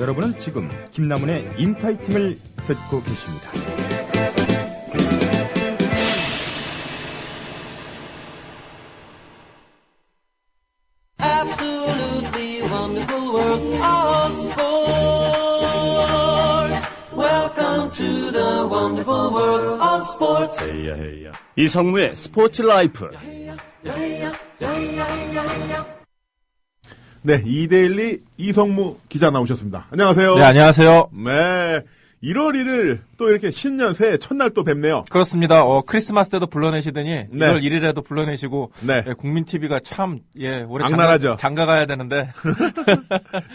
여러분은 지금 김남훈의 인파이팅을 듣고 계십니다. Absolutely wonderful world of sports. Welcome to the wonderful world of sports. 헤이야. 이성무의 스포츠 라이프. 네, 이데일리 이성무 기자 나오셨습니다. 안녕하세요. 네, 안녕하세요. 네, 1월 1일 또 이렇게 신년 새해 첫날 또 뵙네요. 그렇습니다. 크리스마스 때도 불러내시더니 네. 1월 1일에도 불러내시고 네. 국민 TV가 참 올해 악랄하죠. 장가 가야 되는데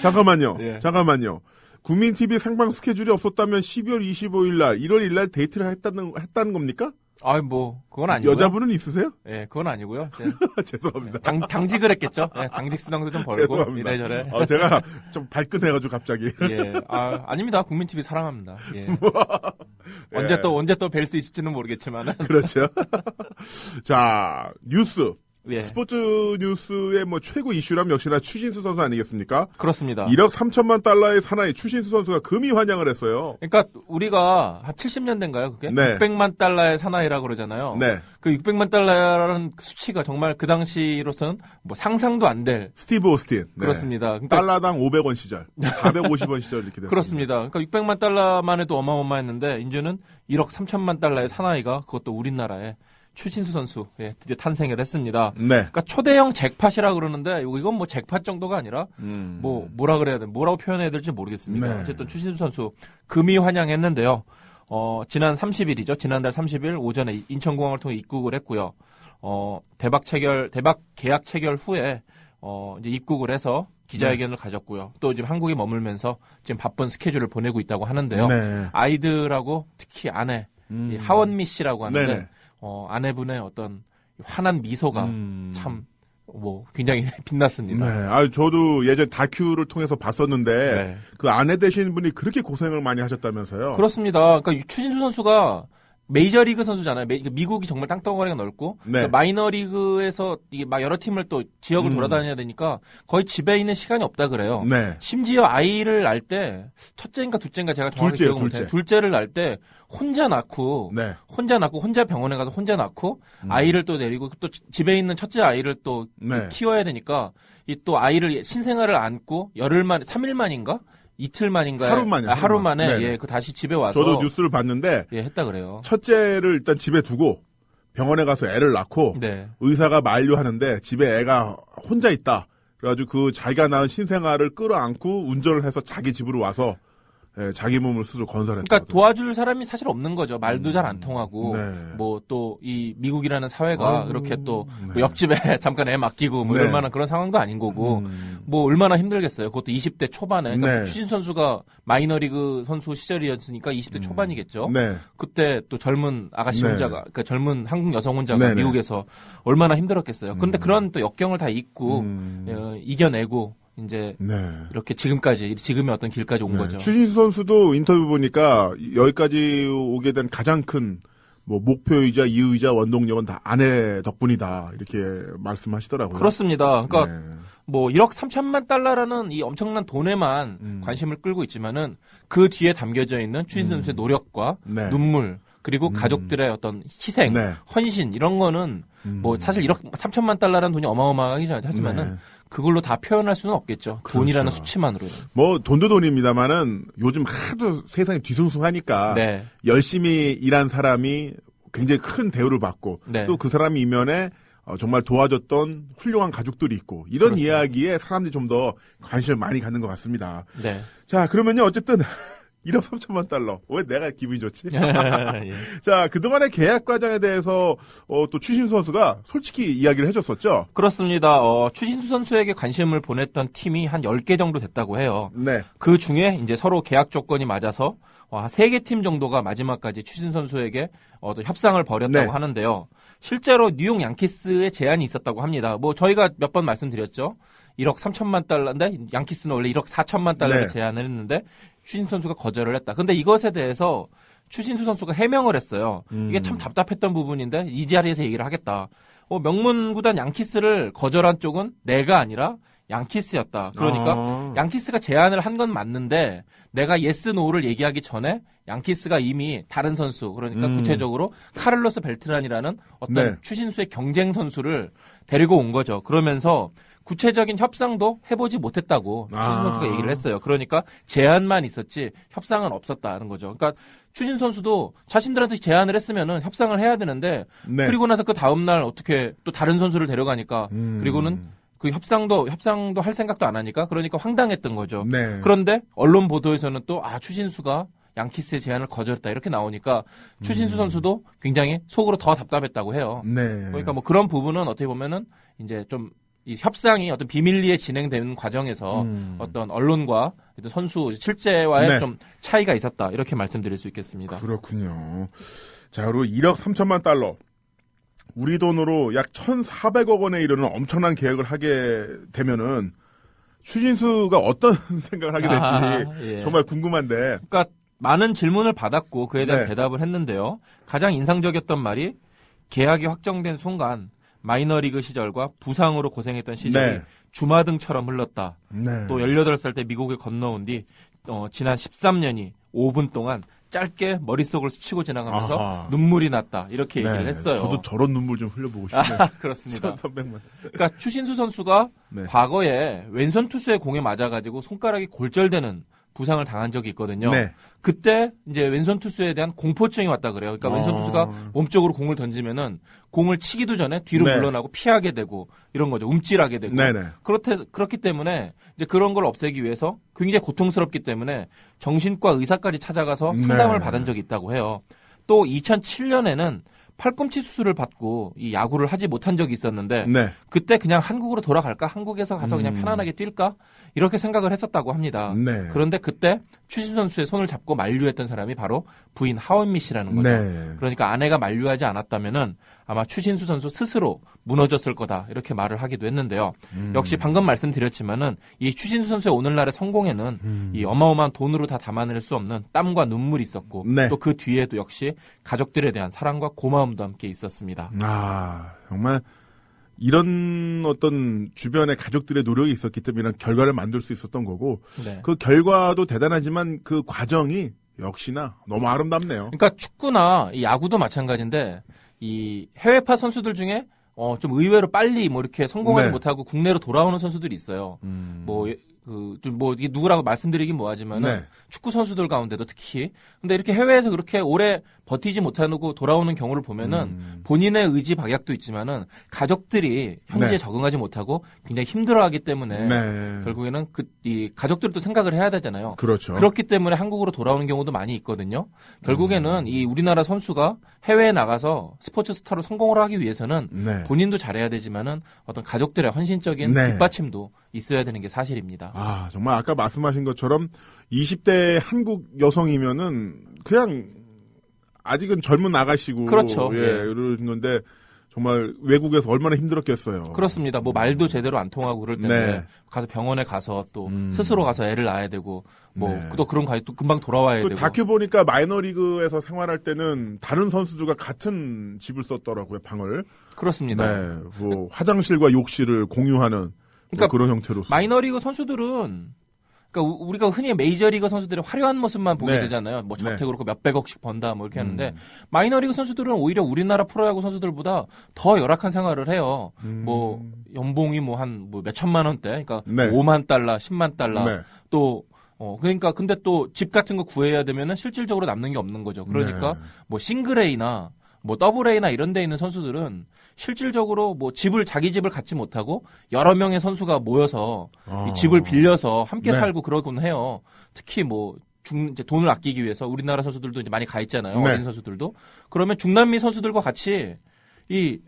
잠깐만요. 예. 잠깐만요. 국민 TV 생방 스케줄이 없었다면 12월 25일 날, 1월 1일 날 데이트를 했다는 겁니까? 그건 아니고요. 여자분은 있으세요? 예, 그건 아니고요. 죄송합니다. 당직을 했겠죠. 예, 당직 수당도 좀 벌고 죄송합니다. 이래저래. 제가 좀 발끈해가지고 갑자기. 예, 아닙니다. 국민 TV 사랑합니다. 예. 언제 또 뵐 수 있을지는 모르겠지만은. 그렇죠. 자, 뉴스. 예. 스포츠 뉴스의 최고 이슈라면 역시나 추신수 선수 아니겠습니까? 그렇습니다. 1억 3천만 달러의 사나이 추신수 선수가 금이 환영을 했어요. 그러니까 우리가 한 70년대인가요? 그게? 네. 600만 달러의 사나이라고 그러잖아요. 네. 그 600만 달러라는 수치가 정말 그 당시로서는 상상도 안 될. 스티브 오스틴. 네. 그렇습니다. 그러니까 달러당 500원 시절, 450원 시절 이렇게 됐습니다. 그렇습니다. 그러니까 600만 달러만 해도 어마어마했는데 이제는 1억 3천만 달러의 사나이가 그것도 우리나라에 추신수 선수 드디어 탄생을 했습니다. 네. 그러니까 초대형 잭팟이라 그러는데 이건 잭팟 정도가 아니라 뭐라 그래야 돼, 뭐라고 표현해야 될지 모르겠습니다. 네. 어쨌든 추신수 선수 금이 환영했는데요. 지난 30일이죠. 지난달 30일 오전에 인천공항을 통해 입국을 했고요. 대박 계약 체결 후에 이제 입국을 해서 기자회견을 가졌고요. 또 지금 한국에 머물면서 지금 바쁜 스케줄을 보내고 있다고 하는데요. 네. 아이들하고 특히 아내 이 하원미 씨라고 하는데 네네. 아내분의 어떤 환한 미소가 참 굉장히 빛났습니다. 네. 저도 예전 다큐를 통해서 봤었는데 네. 그 아내 되시는 분이 그렇게 고생을 많이 하셨다면서요? 그렇습니다. 그러니까 추신수 선수가 메이저리그 선수잖아요. 미국이 정말 땅덩어리가 넓고 네. 그러니까 마이너리그에서 이게 막 여러 팀을 또 지역을 돌아다녀야 되니까 거의 집에 있는 시간이 없다 그래요. 네. 심지어 아이를 낳을 때 첫째인가 둘째인가 제가 정확히 기억을 못해요. 둘째를 낳을 때 혼자 낳고 네. 혼자 병원에 가서 혼자 낳고 아이를 또 내리고 또 집에 있는 첫째 아이를 또 네. 키워야 되니까 이 또 아이를 신생아를 안고 열흘 만 3일 만인가? 이틀 만인가요? 하루 만에 네네. 다시 집에 와서 저도 뉴스를 봤는데 했다 그래요. 첫째를 일단 집에 두고 병원에 가서 애를 낳고 네. 의사가 만류하는데 집에 애가 혼자 있다. 그래가지고 자기가 낳은 신생아를 끌어안고 운전을 해서 자기 집으로 와서 자기 몸을 스스로 건설했다. 그러니까 도와줄 사람이 사실 없는 거죠. 말도 잘 안 통하고 네. 또 이 미국이라는 사회가 이렇게 또 네. 옆집에 잠깐 애 맡기고 네. 이럴 만한 그런 상황도 아닌 거고 얼마나 힘들겠어요. 그것도 20대 초반에 그러니까 네. 추신 선수가 마이너리그 선수 시절이었으니까 20대 초반이겠죠. 네. 그때 또 젊은 아가씨 네. 혼자가 그러니까 젊은 한국 여성 혼자가 네네. 미국에서 얼마나 힘들었겠어요. 그런데 그런 또 역경을 다 잊고 이겨내고 이제 네. 이렇게 지금의 어떤 길까지 온 거죠. 추신수 선수도 인터뷰 보니까 여기까지 오게 된 가장 큰 목표이자 이유이자 원동력은 다 아내 덕분이다 이렇게 말씀하시더라고요. 그렇습니다. 그러니까 네. 1억 3천만 달러라는 이 엄청난 돈에만 관심을 끌고 있지만은 그 뒤에 담겨져 있는 추신수 선수의 노력과 네. 눈물 그리고 가족들의 어떤 희생, 네. 헌신 이런 거는 사실 1억 3천만 달러라는 돈이 어마어마하긴 하지만은 네. 그걸로 다 표현할 수는 없겠죠. 그렇죠. 돈이라는 수치만으로. 돈도 돈입니다만은 요즘 하도 세상이 뒤숭숭하니까 네. 열심히 일한 사람이 굉장히 큰 대우를 받고 네. 또 그 사람 이면에 정말 도와줬던 훌륭한 가족들이 있고 이런 그렇습니다. 이야기에 사람들이 좀 더 관심을 많이 갖는 것 같습니다. 네. 자, 그러면요 어쨌든 1억 3천만 달러. 왜 내가 기분이 좋지? 예. 자, 그동안의 계약 과정에 대해서 또 추신수 선수가 솔직히 이야기를 해줬었죠. 그렇습니다. 추신수 선수에게 관심을 보냈던 팀이 한 10개 정도 됐다고 해요. 네. 그 중에 이제 서로 계약 조건이 맞아서 3개 팀 정도가 마지막까지 추신수 선수에게 협상을 벌였다고 네. 하는데요. 실제로 뉴욕 양키스의 제안이 있었다고 합니다. 저희가 몇 번 말씀드렸죠. 1억 3천만 달러인데 양키스는 원래 1억 4천만 달러를 네. 제안을 했는데 추신수 선수가 거절을 했다. 근데 이것에 대해서 추신수 선수가 해명을 했어요. 이게 참 답답했던 부분인데 이 자리에서 얘기를 하겠다. 명문구단 양키스를 거절한 쪽은 내가 아니라 양키스였다. 그러니까 양키스가 제안을 한 건 맞는데 내가 예스 노를 얘기하기 전에 양키스가 이미 다른 선수 그러니까 구체적으로 카를로스 벨트란이라는 어떤 네. 추신수의 경쟁 선수를 데리고 온 거죠. 그러면서 구체적인 협상도 해보지 못했다고 추신 선수가 얘기를 했어요. 그러니까 제안만 있었지 협상은 없었다는 거죠. 그러니까 추신 선수도 자신들한테 제안을 했으면은 협상을 해야 되는데 네. 그리고 나서 그 다음 날 어떻게 또 다른 선수를 데려가니까 그리고는 그 협상도 할 생각도 안 하니까 그러니까 황당했던 거죠. 네. 그런데 언론 보도에서는 또 추신수가 양키스의 제안을 거절했다 이렇게 나오니까 추신수 선수도 굉장히 속으로 더 답답했다고 해요. 네. 그러니까 뭐 그런 부분은 어떻게 보면은 이제 좀 이 협상이 어떤 비밀리에 진행되는 과정에서 어떤 언론과 선수 실제와의 네. 좀 차이가 있었다 이렇게 말씀드릴 수 있겠습니다. 그렇군요. 자, 그리고 1억 3천만 달러. 우리 돈으로 약 1,400억 원에 이르는 엄청난 계획을 하게 되면은 추신수가 어떤 생각을 하게 될지 예. 정말 궁금한데. 그러니까 많은 질문을 받았고 그에 대한 네. 대답을 했는데요. 가장 인상적이었던 말이 계약이 확정된 순간 마이너리그 시절과 부상으로 고생했던 시절이 네. 주마등처럼 흘렀다. 네. 또 18살 때 미국에 건너온 뒤 지난 13년이 5분 동안 짧게 머릿속을 스치고 지나가면서 아하. 눈물이 났다. 이렇게 얘기를 했어요. 저도 저런 눈물 좀 흘려보고 싶네요. 그렇습니다. 1,300만. 그러니까 추신수 선수가 네. 과거에 왼손 투수의 공에 맞아가지고 손가락이 골절되는 부상을 당한 적이 있거든요. 네. 그때 이제 왼손 투수에 대한 공포증이 왔다 그래요. 그러니까 왼손 투수가 몸쪽으로 공을 던지면은 공을 치기도 전에 뒤로 네. 물러나고 피하게 되고 이런 거죠. 움찔하게 되고. 네네. 그렇기 때문에 이제 그런 걸 없애기 위해서 굉장히 고통스럽기 때문에 정신과 의사까지 찾아가서 상담을 네. 받은 적이 있다고 해요. 또 2007년에는 팔꿈치 수술을 받고 이 야구를 하지 못한 적이 있었는데 네. 그때 그냥 한국으로 돌아갈까? 한국에서 가서 그냥 편안하게 뛸까? 이렇게 생각을 했었다고 합니다. 네. 그런데 그때 추신 선수의 손을 잡고 만류했던 사람이 바로 부인 하원미 씨라는 거죠. 네. 그러니까 아내가 만류하지 않았다면은 아마 추신수 선수 스스로 무너졌을 거다 이렇게 말을 하기도 했는데요. 역시 방금 말씀드렸지만은 이 추신수 선수의 오늘날의 성공에는 이 어마어마한 돈으로 다 담아낼 수 없는 땀과 눈물이 있었고 네. 또 그 뒤에도 역시 가족들에 대한 사랑과 고마움도 함께 있었습니다. 아, 정말 이런 어떤 주변의 가족들의 노력이 있었기 때문에 이런 결과를 만들 수 있었던 거고 네. 그 결과도 대단하지만 그 과정이 역시나 너무 아름답네요. 그러니까 축구나 이 야구도 마찬가지인데 이 해외파 선수들 중에 좀 의외로 빨리 뭐 이렇게 성공하지 네. 못하고 국내로 돌아오는 선수들이 있어요. 이게 누구라고 말씀드리긴 뭐하지만은 네. 축구 선수들 가운데도 특히 근데 이렇게 해외에서 그렇게 오래 버티지 못하고 돌아오는 경우를 보면은 본인의 의지 박약도 있지만은 가족들이 현지에 네. 적응하지 못하고 굉장히 힘들어하기 때문에 네. 결국에는 이 가족들도 생각을 해야 되잖아요. 그렇죠. 그렇기 때문에 한국으로 돌아오는 경우도 많이 있거든요. 결국에는 이 우리나라 선수가 해외에 나가서 스포츠 스타로 성공을 하기 위해서는 네. 본인도 잘해야 되지만은 어떤 가족들의 헌신적인 네. 뒷받침도 있어야 되는 게 사실입니다. 아, 정말 아까 말씀하신 것처럼 20대 한국 여성이면은 그냥 아직은 젊은 아가씨고 그렇죠. 예, 예. 이러는데 정말 외국에서 얼마나 힘들었겠어요. 그렇습니다. 뭐 말도 제대로 안 통하고 그럴 때는 네. 가서 병원에 가서 또 스스로 가서 애를 낳아야 되고 뭐 네. 또 그런 과정 또 금방 돌아와야 그 되고. 다큐 보니까 마이너리그에서 생활할 때는 다른 선수들과 같은 집을 썼더라고요, 방을. 그렇습니다. 네, 뭐 화장실과 욕실을 공유하는 뭐 그러니까 그런 형태로. 마이너리그 선수들은 그러니까 우리가 흔히 메이저리그 선수들의 화려한 모습만 보게 네. 되잖아요. 뭐 저택 네. 그렇고 몇백억씩 번다 뭐 이렇게 하는데 마이너리그 선수들은 오히려 우리나라 프로야구 선수들보다 더 열악한 생활을 해요. 뭐 연봉이 뭐 한 뭐 몇천만 원대, 그러니까 네. 5만 달러, 10만 달러 네. 또 그러니까 근데 또 집 같은 거 구해야 되면은 실질적으로 남는 게 없는 거죠. 그러니까 네. 뭐 싱글 A나 뭐 더블 A나 이런 데 있는 선수들은 실질적으로 뭐 자기 집을 갖지 못하고 여러 명의 선수가 모여서 이 집을 빌려서 함께 네. 살고 그러곤 해요. 특히 뭐 이제 돈을 아끼기 위해서 우리나라 선수들도 이제 많이 가 있잖아요. 네. 어린 선수들도. 그러면 중남미 선수들과 같이 이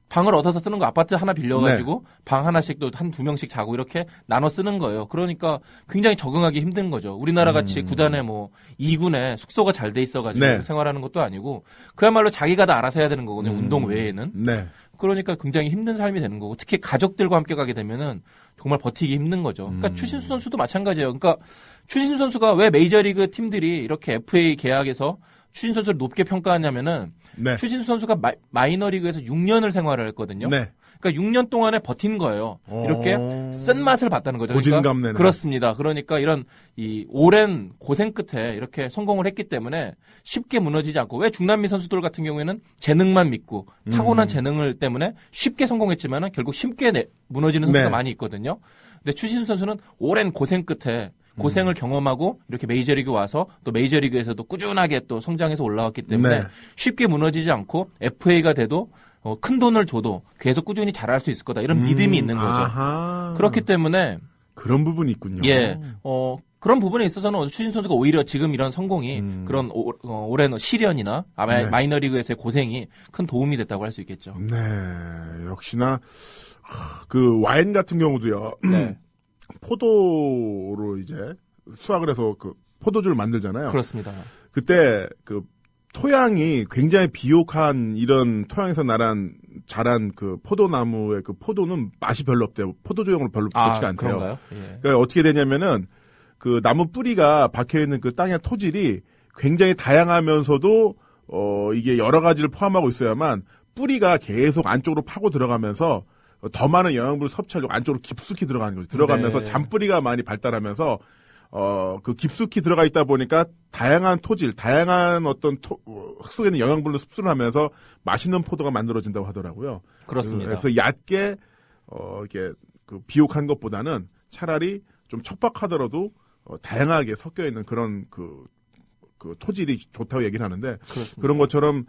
방을 얻어서 쓰는 거 아파트 하나 빌려가지고 방 하나씩 또 한 두 명씩 자고 이렇게 나눠 쓰는 거예요. 그러니까 굉장히 적응하기 힘든 거죠. 우리나라 같이 구단에 뭐 2군에 숙소가 잘 돼 있어가지고 네. 생활하는 것도 아니고 그야말로 자기가 다 알아서 해야 되는 거거든요. 운동 외에는. 네. 그러니까 굉장히 힘든 삶이 되는 거고 특히 가족들과 함께 가게 되면은 정말 버티기 힘든 거죠. 그러니까 추신수 선수도 마찬가지예요. 그러니까 추신수 선수가 왜 메이저리그 팀들이 이렇게 FA 계약에서 추신수 선수를 높게 평가하냐면은 네. 추신수 선수가 마이너리그에서 6년을 생활을 했거든요. 네. 그러니까 6년 동안에 버틴 거예요. 이렇게 쓴 맛을 봤다는 거죠. 고진감 내는. 그렇습니다. 그러니까 이런 이 오랜 고생 끝에 이렇게 성공을 했기 때문에 쉽게 무너지지 않고, 왜 중남미 선수들 같은 경우에는 재능만 믿고 타고난 재능을 때문에 쉽게 성공했지만은 결국 쉽게 무너지는 선수가 네. 많이 있거든요. 근데 추신수 선수는 오랜 고생 끝에 고생을 경험하고 이렇게 메이저리그 와서 또 메이저리그에서도 꾸준하게 또 성장해서 올라왔기 때문에 네. 쉽게 무너지지 않고 FA가 돼도 큰 돈을 줘도 계속 꾸준히 잘할 수 있을 거다, 이런 믿음이 있는 거죠. 아하. 그렇기 때문에 그런 부분이 있군요. 예, 그런 부분에 있어서는 추신수 선수가 오히려 지금 이런 성공이 그런 오랜 시련이나 네. 마이너리그에서의 고생이 큰 도움이 됐다고 할 수 있겠죠. 네, 역시나 그 와인 같은 경우도요. 네, 포도로 이제 수확을 해서 그 포도주를 만들잖아요. 그렇습니다. 그때 그 토양이 굉장히 비옥한 이런 토양에서 자란 그 포도나무의 그 포도는 맛이 별로 없대요. 포도주용으로 별로 좋지가 않대요. 그런가요? 예. 그러니까 어떻게 되냐면은 그 나무 뿌리가 박혀 있는 그 땅의 토질이 굉장히 다양하면서도 이게 여러 가지를 포함하고 있어야만 뿌리가 계속 안쪽으로 파고 들어가면서 더 많은 영양분을 섭취하려고 안쪽으로 깊숙이 들어가는 거죠. 들어가면서 네. 잔뿌리가 많이 발달하면서 그 깊숙이 들어가 있다 보니까 다양한 토질, 다양한 어떤 흙 속에 있는 영양분을 흡수를 하면서 맛있는 포도가 만들어진다고 하더라고요. 그렇습니다. 그래서 얕게 이렇게 그 비옥한 것보다는 차라리 좀 척박하더라도 다양하게 섞여 있는 그런 그 토질이 좋다고 얘기를 하는데, 그렇습니다. 그런 것처럼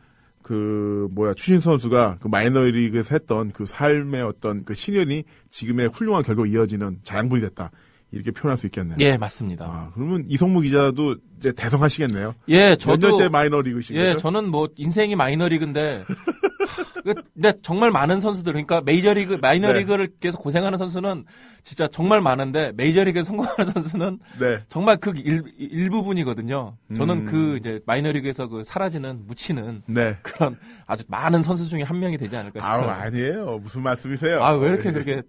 추신수 선수가 그 마이너리그에서 했던 그 삶의 어떤 그 시련이 지금의 훌륭한 결과로 이어지는 자양분이 됐다, 이렇게 표현할 수 있겠네요. 예, 맞습니다. 아, 그러면 이성무 기자도 이제 대성하시겠네요. 예, 몇 저도 년째 마이너리그신 예, 거죠? 저는 뭐 인생이 마이너리그인데 근데 정말 많은 선수들, 그러니까 마이너리그를 계속 고생하는 선수는 진짜 정말 많은데 메이저리그에 성공하는 선수는 네. 정말 그 일부분이거든요. 저는 그 이제 마이너리그에서 그 사라지는, 묻히는 네. 그런 아주 많은 선수 중에 한 명이 되지 않을까 싶어요. 아니에요. 무슨 말씀이세요? 아, 왜 이렇게 그렇게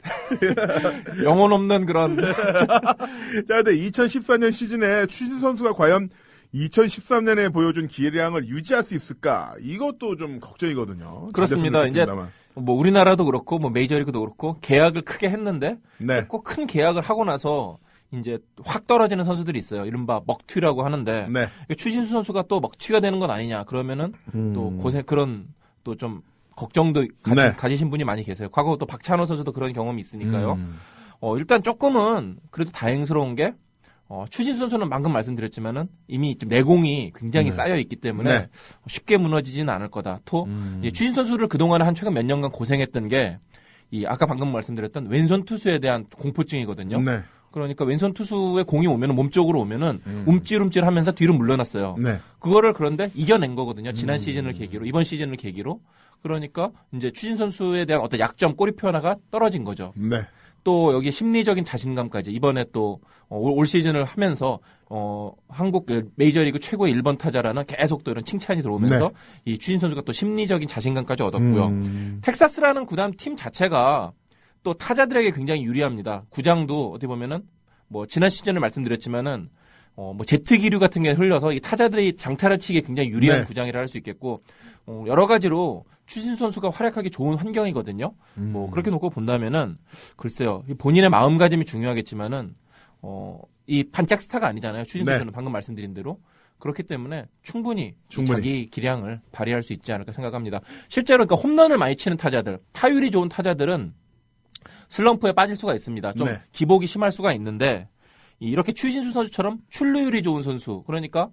영혼 없는 그런. 자, 근데 2014년 시즌에 추신수 선수가 과연 2013년에 보여준 기량을 유지할 수 있을까? 이것도 좀 걱정이거든요. 그렇습니다. 이제 뭐 우리나라도 그렇고 뭐 메이저리그도 그렇고 계약을 크게 했는데 네. 꼭 큰 계약을 하고 나서 이제 확 떨어지는 선수들이 있어요. 이른바 먹튀라고 하는데 네. 추신수 선수가 또 먹튀가 되는 건 아니냐 그러면은 또 그런 또 좀 걱정도 네. 가지신 분이 많이 계세요. 과거 또 박찬호 선수도 그런 경험이 있으니까요. 일단 조금은 그래도 다행스러운 게 추신수 선수는 방금 말씀드렸지만은 이미 좀 내공이 굉장히 쌓여 있기 때문에 네. 쉽게 무너지지는 않을 거다. 추신수 선수를 그동안 한 최근 몇 년간 고생했던 게 아까 방금 말씀드렸던 왼손 투수에 대한 공포증이거든요. 네. 그러니까 왼손 투수의 공이 오면은 몸쪽으로 오면은 움찔움찔하면서 뒤로 물러났어요. 네. 그거를 그런데 이겨낸 거거든요. 지난 시즌을 계기로, 이번 시즌을 계기로. 그러니까 이제 추신수 선수에 대한 어떤 약점, 꼬리표 하나가 떨어진 거죠. 네. 또 여기 심리적인 자신감까지 이번에 또 올 시즌을 하면서 한국 메이저리그 최고의 1번 타자라는 계속 또 이런 칭찬이 들어오면서 이 추신수 선수가 또 심리적인 자신감까지 얻었고요. 텍사스라는 구단 팀 자체가 또 타자들에게 굉장히 유리합니다. 구장도 어떻게 보면은 뭐 지난 시즌을 말씀드렸지만은 뭐 제트 기류 같은 게 흘려서 이 타자들이 장타를 치기에 굉장히 유리한 네. 구장이라 할 수 있겠고 여러 가지로 추신수 선수가 활약하기 좋은 환경이거든요. 뭐 그렇게 놓고 본다면은 글쎄요, 본인의 마음가짐이 중요하겠지만은 이 반짝 스타가 아니잖아요. 추신수 선수는 방금 말씀드린 대로. 그렇기 때문에 충분히 자기 기량을 발휘할 수 있지 않을까 생각합니다. 실제로 그러니까 홈런을 많이 치는 타자들, 타율이 좋은 타자들은 슬럼프에 빠질 수가 있습니다. 좀 기복이 심할 수가 있는데 이렇게 추신수 선수처럼 출루율이 좋은 선수, 그러니까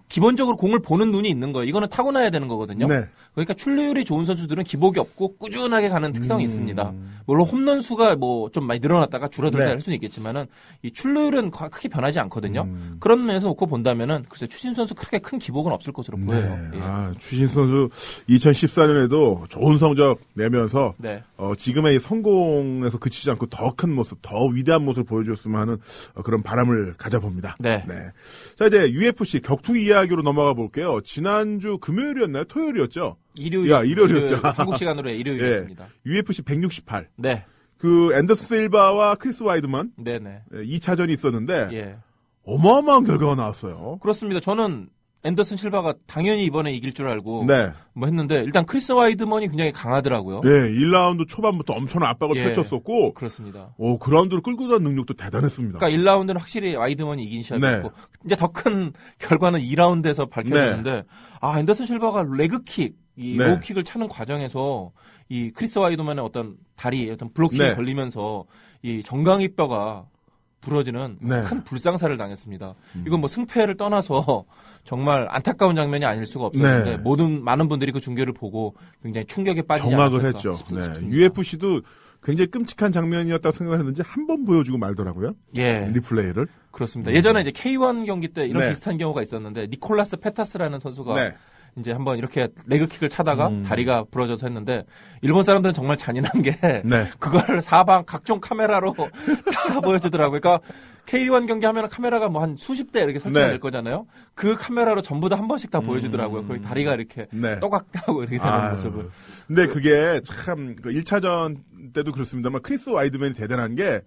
기본적으로 공을 보는 눈이 있는 거예요. 이거는 타고나야 되는 거거든요. 네. 그러니까 출루율이 좋은 선수들은 기복이 없고 꾸준하게 가는 특성이 있습니다. 물론 홈런 수가 뭐 좀 많이 늘어났다가 줄어들다 할 수는 있겠지만은 이 출루율은 크게 변하지 않거든요. 그런 면에서 놓고 본다면은 글쎄 추신수 선수 크게 큰 기복은 없을 것으로 보여요. 네. 예. 추신수 선수 2014년에도 좋은 성적 내면서 네. 지금의 이 성공에서 그치지 않고 더 큰 모습, 더 위대한 모습을 보여줬으면 하는 그런 바람을 가져봅니다. 네. 자, 이제 UFC 격투기 이야기로 넘어가 볼게요. 지난주 금요일이었나요? 토요일이었죠? 일요일이었죠. 한국 시간으로 일요일이었습니다. UFC 168. 네. 그 앤더슨 실바와 크리스 와이드만 네네. 2차전이 있었는데 예. 어마어마한 결과가 나왔어요. 그렇습니다. 저는 앤더슨 실바가 당연히 이번에 이길 줄 알고 네. 뭐 했는데 일단 크리스 와이드먼이 굉장히 강하더라고요. 네, 1라운드 초반부터 엄청난 압박을 예. 펼쳤었고, 그렇습니다. 그 라운드를 끌고 가는 능력도 대단했습니다. 그러니까 1라운드는 확실히 와이드먼이 이긴 시합이었고 네. 이제 더 큰 결과는 2라운드에서 밝혀졌는데 앤더슨 실바가 레그킥, 이 네. 로우킥을 차는 과정에서 이 크리스 와이드먼의 어떤 다리, 어떤 블록킥이 네. 걸리면서 이 정강이뼈가 부러지는 네. 큰 불상사를 당했습니다. 이건 뭐 승패를 떠나서 정말 안타까운 장면이 아닐 수가 없었는데 네. 많은 분들이 그 중계를 보고 굉장히 충격에 빠지지 경악을 않았을까 했죠. 싶습니다. 네. UFC도 굉장히 끔찍한 장면이었다고 생각했는지 한 번 보여주고 말더라고요. 예, 리플레이를. 그렇습니다. 예전에 이제 K1 경기 때 이런 네. 비슷한 경우가 있었는데 니콜라스 페타스라는 선수가 네. 이제 한번 이렇게 레그킥을 차다가 다리가 부러져서 했는데 일본 사람들은 정말 잔인한 게 네. 그걸 사방 각종 카메라로 다 보여주더라고요. 그러니까 K1 경기 하면 카메라가 뭐 한 수십 대 이렇게 설치가 네. 될 거잖아요. 그 카메라로 전부 다 한 번씩 다 보여주더라고요. 거의 다리가 이렇게 네. 또각하고 이렇게 되는 모습을. 근데 그게 참, 1차전 때도 그렇습니다만, 크리스 와이드맨이 대단한 게,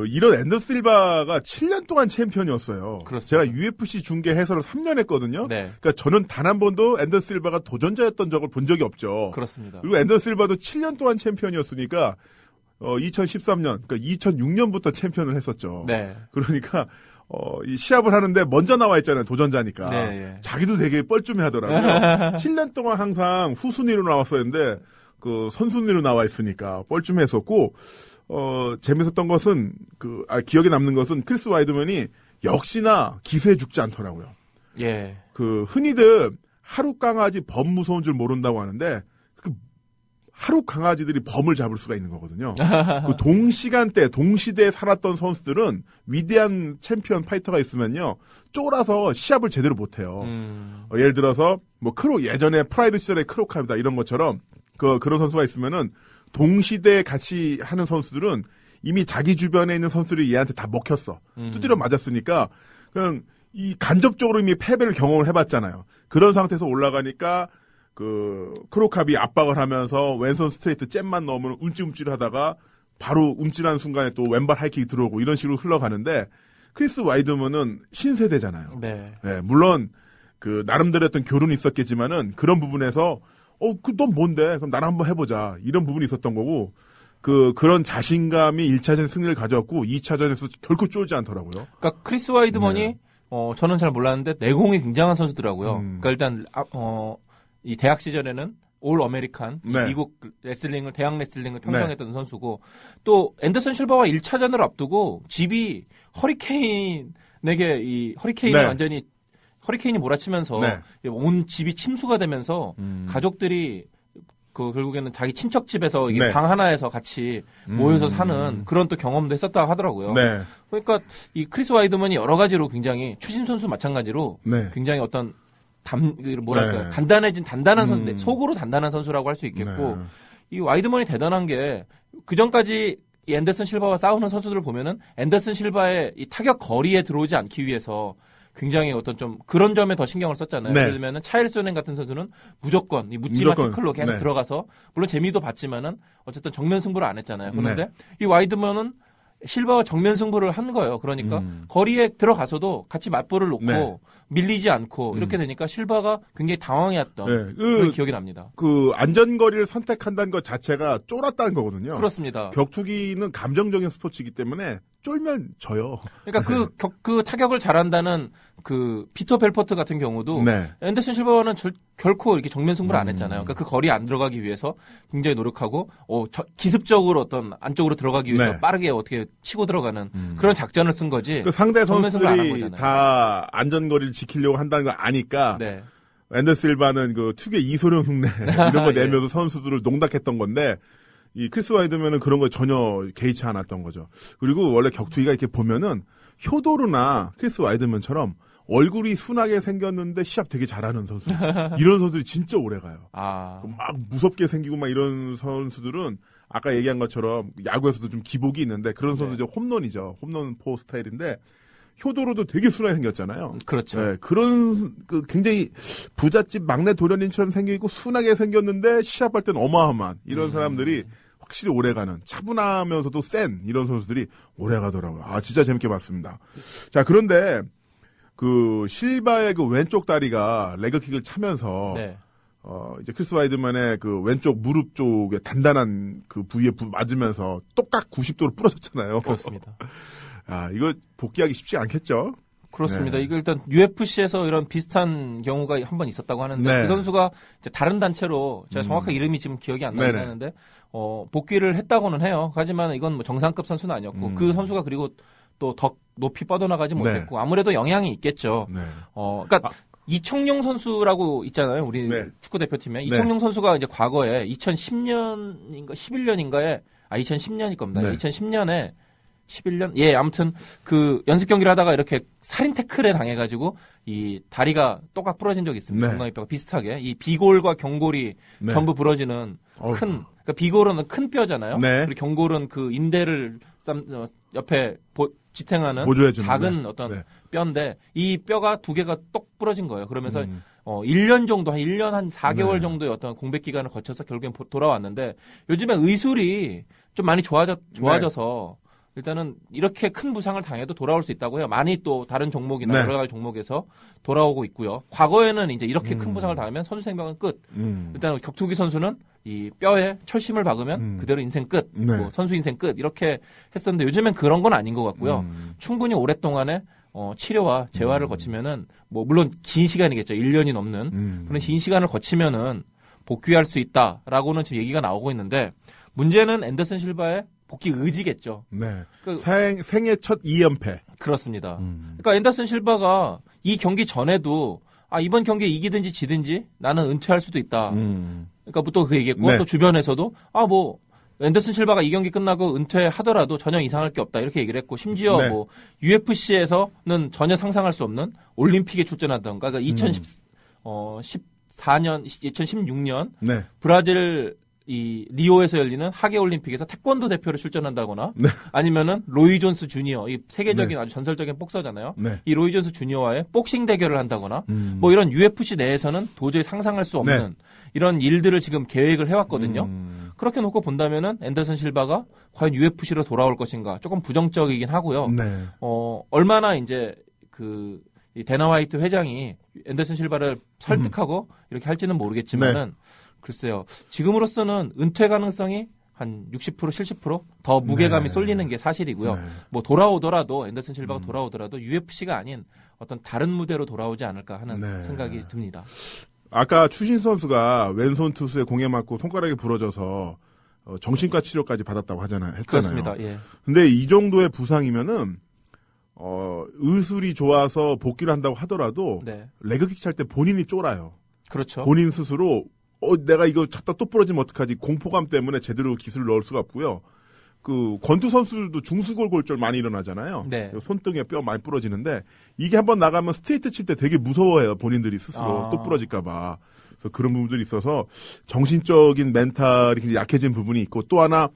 이런 앤더 실바가 7년 동안 챔피언이었어요. 그렇습니다. 제가 UFC 중계 해설을 3년 했거든요. 네. 그러니까 저는 단 한 번도 앤더 실바가 도전자였던 적을 본 적이 없죠. 그렇습니다. 그리고 앤더 실바도 7년 동안 챔피언이었으니까, 2013년, 그러니까 2006년부터 챔피언을 했었죠. 네. 그러니까, 이 시합을 하는데 먼저 나와 있잖아요. 도전자니까. 네, 예. 자기도 되게 뻘쭘해 하더라고요. 7년 동안 항상 후순위로 나왔었는데, 선순위로 나와 있으니까 뻘쭘해 했었고, 재밌었던 것은, 기억에 남는 것은 크리스 와이드먼이 역시나 기세에 죽지 않더라고요. 예. 흔히들 하루 강아지 범 무서운 줄 모른다고 하는데, 하루 강아지들이 범을 잡을 수가 있는 거거든요. 동시간대, 동시대에 살았던 선수들은 위대한 챔피언 파이터가 있으면요, 쫄아서 시합을 제대로 못해요. 예를 들어서, 예전에 프라이드 시절의 크로카입니다. 이런 것처럼, 그런 선수가 있으면은, 동시대에 같이 하는 선수들은 이미 자기 주변에 있는 선수들이 얘한테 다 먹혔어. 두드려 맞았으니까, 그냥, 간접적으로 이미 패배를 경험을 해봤잖아요. 그런 상태에서 올라가니까, 크로캅이 압박을 하면서 왼손 스트레이트 잽만 넣으면 움찔움찔 하다가 바로 움찔한 순간에 또 왼발 하이킥이 들어오고 이런 식으로 흘러가는데 크리스 와이드먼은 신세대잖아요. 네. 네, 물론 나름대로 어떤 교훈이 있었겠지만은 그런 부분에서 넌 뭔데? 그럼 나랑 한번 해보자. 이런 부분이 있었던 거고 그런 자신감이 1차전 승리를 가져왔고 2차전에서 결코 쫄지 않더라고요. 그러니까 크리스 와이드먼이 네. 저는 잘 몰랐는데 내공이 굉장한 선수더라고요. 그러니까 일단 이 대학 시절에는 올 아메리칸 네. 미국 레슬링을 대학 레슬링을 평정했던 선수고 또 앤더슨 실바와 1차전을 앞두고 집이 허리케인에게 이 허리케인이 네. 완전히 허리케인이 몰아치면서 네. 온 집이 침수가 되면서 가족들이 결국에는 자기 친척 집에서 이게 네. 방 하나에서 같이 모여서 사는 그런 또 경험도 했었다고 하더라고요. 네. 그러니까 이 크리스 와이드먼이 여러 가지로 굉장히 추신 선수 마찬가지로 네. 굉장히 어떤 뭐랄까 네. 단단한 선수, 속으로 단단한 선수라고 할 수 있겠고 네. 이 와이드먼이 대단한 게 그 전까지 이 앤더슨 실바와 싸우는 선수들을 보면은 앤더슨 실바의 이 타격 거리에 들어오지 않기 위해서 굉장히 어떤 좀 그런 점에 더 신경을 썼잖아요. 네. 예를 들면은 차일 소넨 같은 선수는 무조건 이 묻지마 태클로 계속 네. 들어가서 물론 재미도 봤지만은 어쨌든 정면 승부를 안 했잖아요. 그런데 이 와이드먼은 실바와 정면 승부를 한 거예요. 그러니까 거리에 들어가서도 같이 맞불을 놓고 네. 밀리지 않고 이렇게 되니까 실바가 굉장히 당황해했던 네. 그런 기억이 납니다. 안전거리를 선택한다는 것 자체가 쫄았다는 거거든요. 그렇습니다. 격투기는 감정적인 스포츠이기 때문에 쫄면 져요. 그러니까 그 타격을 잘한다는 피터 벨포트 같은 경우도 네. 앤더슨 실바와는 결코 이렇게 정면 승부를 안 했잖아요. 그러니까 그 거리에 안 들어가기 위해서 굉장히 노력하고 기습적으로 어떤 안쪽으로 들어가기 위해서 네. 빠르게 어떻게 치고 들어가는 그런 작전을 쓴 거지. 상대 정면 승부를 안한 선수들이 거잖아요. 다 안전거리를 지키려고 한다는 걸 아니까 네. 앤더 실바는 특유의 이소룡 흉내 이런 거 예. 내면서 선수들을 농락했던 건데 이 크리스 와이드맨은 그런 거 전혀 개의치 않았던 거죠. 그리고 원래 격투기가 이렇게 보면은 효도르나 크리스 와이드맨처럼 얼굴이 순하게 생겼는데 시합 되게 잘하는 선수. 이런 선수들이 진짜 오래가요. 아. 막 무섭게 생기고 막 이런 선수들은 아까 얘기한 것처럼 야구에서도 좀 기복이 있는데 그런 선수 이제 홈런이죠. 홈런포 스타일인데 효도로도 되게 순하게 생겼잖아요. 그렇죠. 네, 그런 굉장히 부잣집 막내 도련님처럼 생기고 순하게 생겼는데 시합할 땐 어마어마한 이런 사람들이 확실히 오래가는 차분하면서도 센 이런 선수들이 오래가더라고요. 진짜 재밌게 봤습니다. 자, 그런데 그 실바의 그 왼쪽 다리가 레그킥을 차면서 네. 이제 크리스 와이드만의 그 왼쪽 무릎 쪽에 단단한 그 부위에 맞으면서 똑딱 90도로 부러졌잖아요. 그렇습니다. 아, 이거 복귀하기 쉽지 않겠죠? 그렇습니다. 네. 이거 일단 UFC에서 이런 비슷한 경우가 한 번 있었다고 하는데 네. 그 선수가 이제 다른 단체로 제가 정확하게 이름이 지금 기억이 안 나긴 네네. 하는데 복귀를 했다고는 해요. 하지만 이건 뭐 정상급 선수는 아니었고 그 선수가 그리고 또 더 높이 뻗어나가지 못했고 아무래도 영향이 있겠죠. 네. 그러니까 이청용 선수라고 있잖아요. 우리 네. 축구 대표팀에 네. 이청용 선수가 이제 과거에 2010년인가 11년인가에 2010년일 겁니다. 네. 2010년에 11년? 예, 아무튼 그 연습 경기를 하다가 이렇게 살인 태클에 당해가지고 이 다리가 똑같 부러진 적이 있습니다. 네. 정강이뼈가 비슷하게 이 비골과 경골이 네. 전부 부러지는 어휴. 그러니까 비골은 큰 뼈잖아요. 네. 그리고 경골은 그 인대를 옆에 지탱하는 보조해주는, 작은 네. 어떤 네. 뼈인데 이 뼈가 두 개가 똑 부러진 거예요. 그러면서 1년 정도, 한 1년 한 4개월 네. 정도의 어떤 공백 기간을 거쳐서 결국엔 돌아왔는데 요즘에 의술이 좀 많이 좋아져서 일단은 이렇게 큰 부상을 당해도 돌아올 수 있다고 해요. 많이 또 다른 종목이나 네. 여러 가지 종목에서 돌아오고 있고요. 과거에는 이제 이렇게 큰 부상을 당하면 선수 생명은 끝. 일단 격투기 선수는 이 뼈에 철심을 박으면 그대로 인생 끝. 네. 뭐 선수 인생 끝. 이렇게 했었는데 요즘엔 그런 건 아닌 것 같고요. 충분히 오랫동안의 치료와 재활을 거치면은 뭐 물론 긴 시간이겠죠. 1년이 넘는 그런 긴 시간을 거치면은 복귀할 수 있다라고는 지금 얘기가 나오고 있는데 문제는 앤더슨 실바의 복귀 의지겠죠. 네. 그- 생애 첫 2연패. 그렇습니다. 그러니까 앤더슨 실바가 이 경기 전에도 이번 경기에 이기든지 지든지 나는 은퇴할 수도 있다. 그러니까 또 그 얘기했고 네. 또 주변에서도 뭐 앤더슨 실바가 이 경기 끝나고 은퇴하더라도 전혀 이상할 게 없다 이렇게 얘기를 했고 심지어 네. 뭐 UFC에서는 전혀 상상할 수 없는 올림픽에 출전한다던가 그러니까 2016년 네. 브라질 이 리오에서 열리는 하계 올림픽에서 태권도 대표로 출전한다거나 네. 아니면은 로이 존스 주니어 이 세계적인 네. 아주 전설적인 복서잖아요. 네. 이 로이 존스 주니어와의 복싱 대결을 한다거나 뭐 이런 UFC 내에서는 도저히 상상할 수 없는 네. 이런 일들을 지금 계획을 해왔거든요. 그렇게 놓고 본다면은 앤더슨 실바가 과연 UFC로 돌아올 것인가 조금 부정적이긴 하고요. 네. 얼마나 이제 이 데나 화이트 회장이 앤더슨 실바를 설득하고 이렇게 할지는 모르겠지만은 글쎄요. 지금으로서는 은퇴 가능성이 한 60%, 70%더 무게감이 네. 쏠리는 게 사실이고요. 네. 뭐 돌아오더라도 앤더슨 실바가 돌아오더라도 UFC가 아닌 어떤 다른 무대로 돌아오지 않을까 하는 네. 생각이 듭니다. 아까 추신 선수가 왼손 투수에 공에 맞고 손가락이 부러져서 정신과 치료까지 받았다고 했잖아요. 그렇습니다. 예. 근데 이 정도의 부상이면은 의술이 좋아서 복귀를 한다고 하더라도 네. 레그킥 찰 때 본인이 쫄아요. 그렇죠. 본인 스스로 내가 이거 찾다 또 부러지면 어떡하지? 공포감 때문에 제대로 기술을 넣을 수가 없고요. 그 권투 선수들도 중수골골절 많이 일어나잖아요. 네. 손등에 뼈 많이 부러지는데 이게 한번 나가면 스트레이트 칠 때 되게 무서워해요. 본인들이 스스로 또 부러질까봐. 그래서 그런 부분들이 있어서 정신적인 멘탈이 굉장히 약해진 부분이 있고 또 하나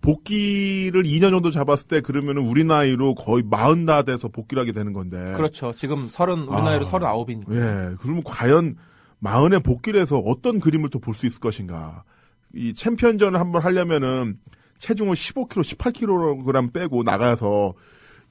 복귀를 2년 정도 잡았을 때 그러면은 우리 나이로 거의 40다 돼서 복귀를 하게 되는 건데. 그렇죠. 지금 우리 나이로 39이니까. 예. 그러면 과연 40에 복귀를 해서 어떤 그림을 또 볼 수 있을 것인가. 이 챔피언전을 한번 하려면은 체중을 15kg, 18kg 빼고 나가서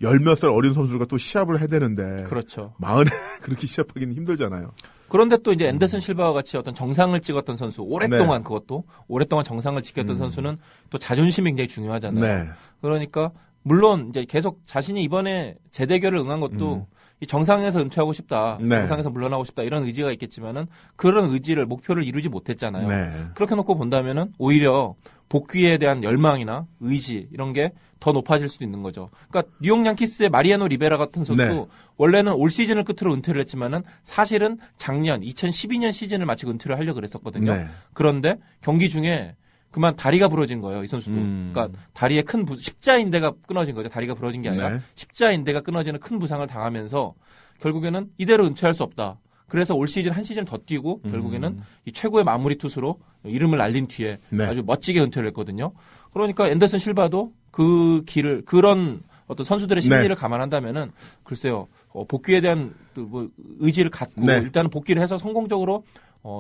열몇 살 어린 선수가 또 시합을 해야 되는데. 그렇죠. 40에 그렇게 시합하기는 힘들잖아요. 그런데 또 이제 앤더슨 실바와 같이 어떤 정상을 찍었던 선수, 오랫동안 그것도 오랫동안 정상을 지켰던 선수는 또 자존심이 굉장히 중요하잖아요. 네. 그러니까 물론 이제 계속 자신이 이번에 재대결을 응한 것도 이 정상에서 은퇴하고 싶다, 네. 정상에서 물러나고 싶다 이런 의지가 있겠지만은 그런 의지를 목표를 이루지 못했잖아요. 네. 그렇게 놓고 본다면은 오히려 복귀에 대한 열망이나 의지 이런 게 더 높아질 수도 있는 거죠. 그러니까 뉴욕 양키스의 마리아노 리베라 같은 선수도 네. 원래는 올 시즌을 끝으로 은퇴를 했지만은 사실은 작년 2012년 시즌을 마치고 은퇴를 하려고 그랬었거든요. 네. 그런데 경기 중에 그만 다리가 부러진 거예요, 이 선수도. 그러니까 다리에 큰 십자인대가 끊어진 거죠. 다리가 부러진 게 아니라 네. 십자인대가 끊어지는 큰 부상을 당하면서 결국에는 이대로 은퇴할 수 없다. 그래서 올 시즌 한 시즌 더 뛰고 결국에는 이 최고의 마무리 투수로 이름을 날린 뒤에 네. 아주 멋지게 은퇴를 했거든요. 그러니까 앤더슨 실바도 그 길을 그런 어떤 선수들의 심리를 네. 감안한다면은 글쎄요 복귀에 대한 뭐 의지를 갖고 네. 일단은 복귀를 해서 성공적으로